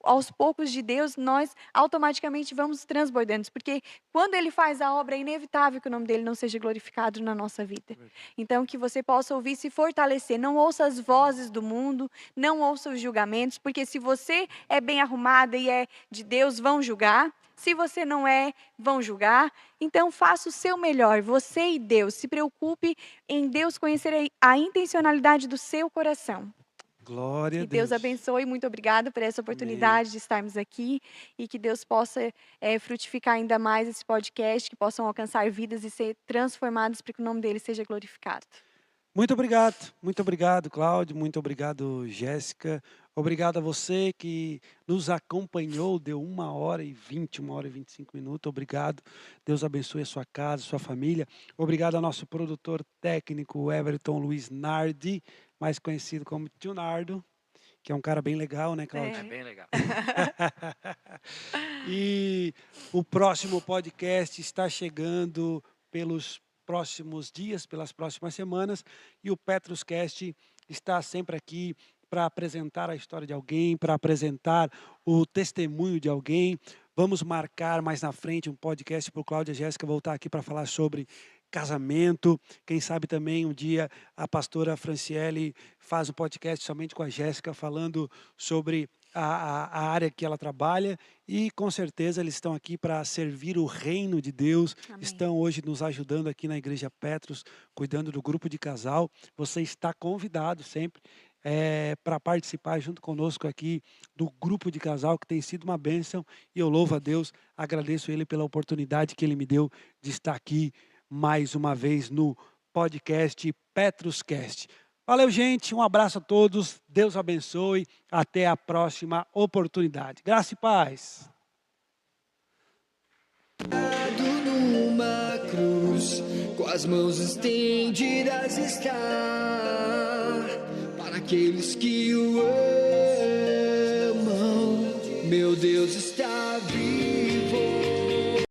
[SPEAKER 3] aos poucos de Deus, nós automaticamente vamos transbordando, porque quando Ele faz a obra, é inevitável que o nome dele não seja glorificado na nossa vida. Então, que você possa ouvir e se fortalecer. Não ouça as vozes do mundo, não ouça os julgamentos, porque se você é bem arrumada e é de Deus, vão julgar. Se você não é, vão julgar. Então, faça o seu melhor, você e Deus. Se preocupe em Deus conhecer a intencionalidade do seu coração.
[SPEAKER 1] Glória a
[SPEAKER 3] Que
[SPEAKER 1] Deus.
[SPEAKER 3] Deus abençoe. Muito obrigada por essa oportunidade de estarmos aqui. E que Deus possa frutificar ainda mais esse podcast, que possam alcançar vidas e ser transformados para que o nome dele seja glorificado.
[SPEAKER 1] Muito obrigado, Cláudio, muito obrigado, Jéssica. Obrigado a você que nos acompanhou, deu 1h20, 1h25. Obrigado. Deus abençoe a sua casa, a sua família. Obrigado ao nosso produtor técnico, Everton Luiz Nardi, mais conhecido como Tio Nardo, que é um cara bem legal, né, Cláudio?
[SPEAKER 2] É bem legal.
[SPEAKER 1] E o próximo podcast está chegando pelos próximos dias, pelas próximas semanas, e o Petruscast está sempre aqui para apresentar a história de alguém, para apresentar o testemunho de alguém. Vamos marcar mais na frente um podcast para o Cláudio e a Jéssica voltar aqui para falar sobre casamento. Quem sabe também um dia a pastora Franciele faz um podcast somente com a Jéssica falando sobre a área que ela trabalha, e com certeza eles estão aqui para servir o reino de Deus.
[SPEAKER 3] Amém.
[SPEAKER 1] Estão hoje nos ajudando aqui na Igreja Petrus, cuidando do grupo de casal. Você está convidado sempre para participar junto conosco aqui do grupo de casal, que tem sido uma bênção, e eu louvo a Deus, agradeço Ele pela oportunidade que Ele me deu de estar aqui mais uma vez no podcast Petruscast. Valeu, gente. Um abraço a todos. Deus abençoe. Até a próxima oportunidade. Graça e paz.
[SPEAKER 4] Numa cruz, com as mãos estendidas está, para aqueles que o amam. Meu Deus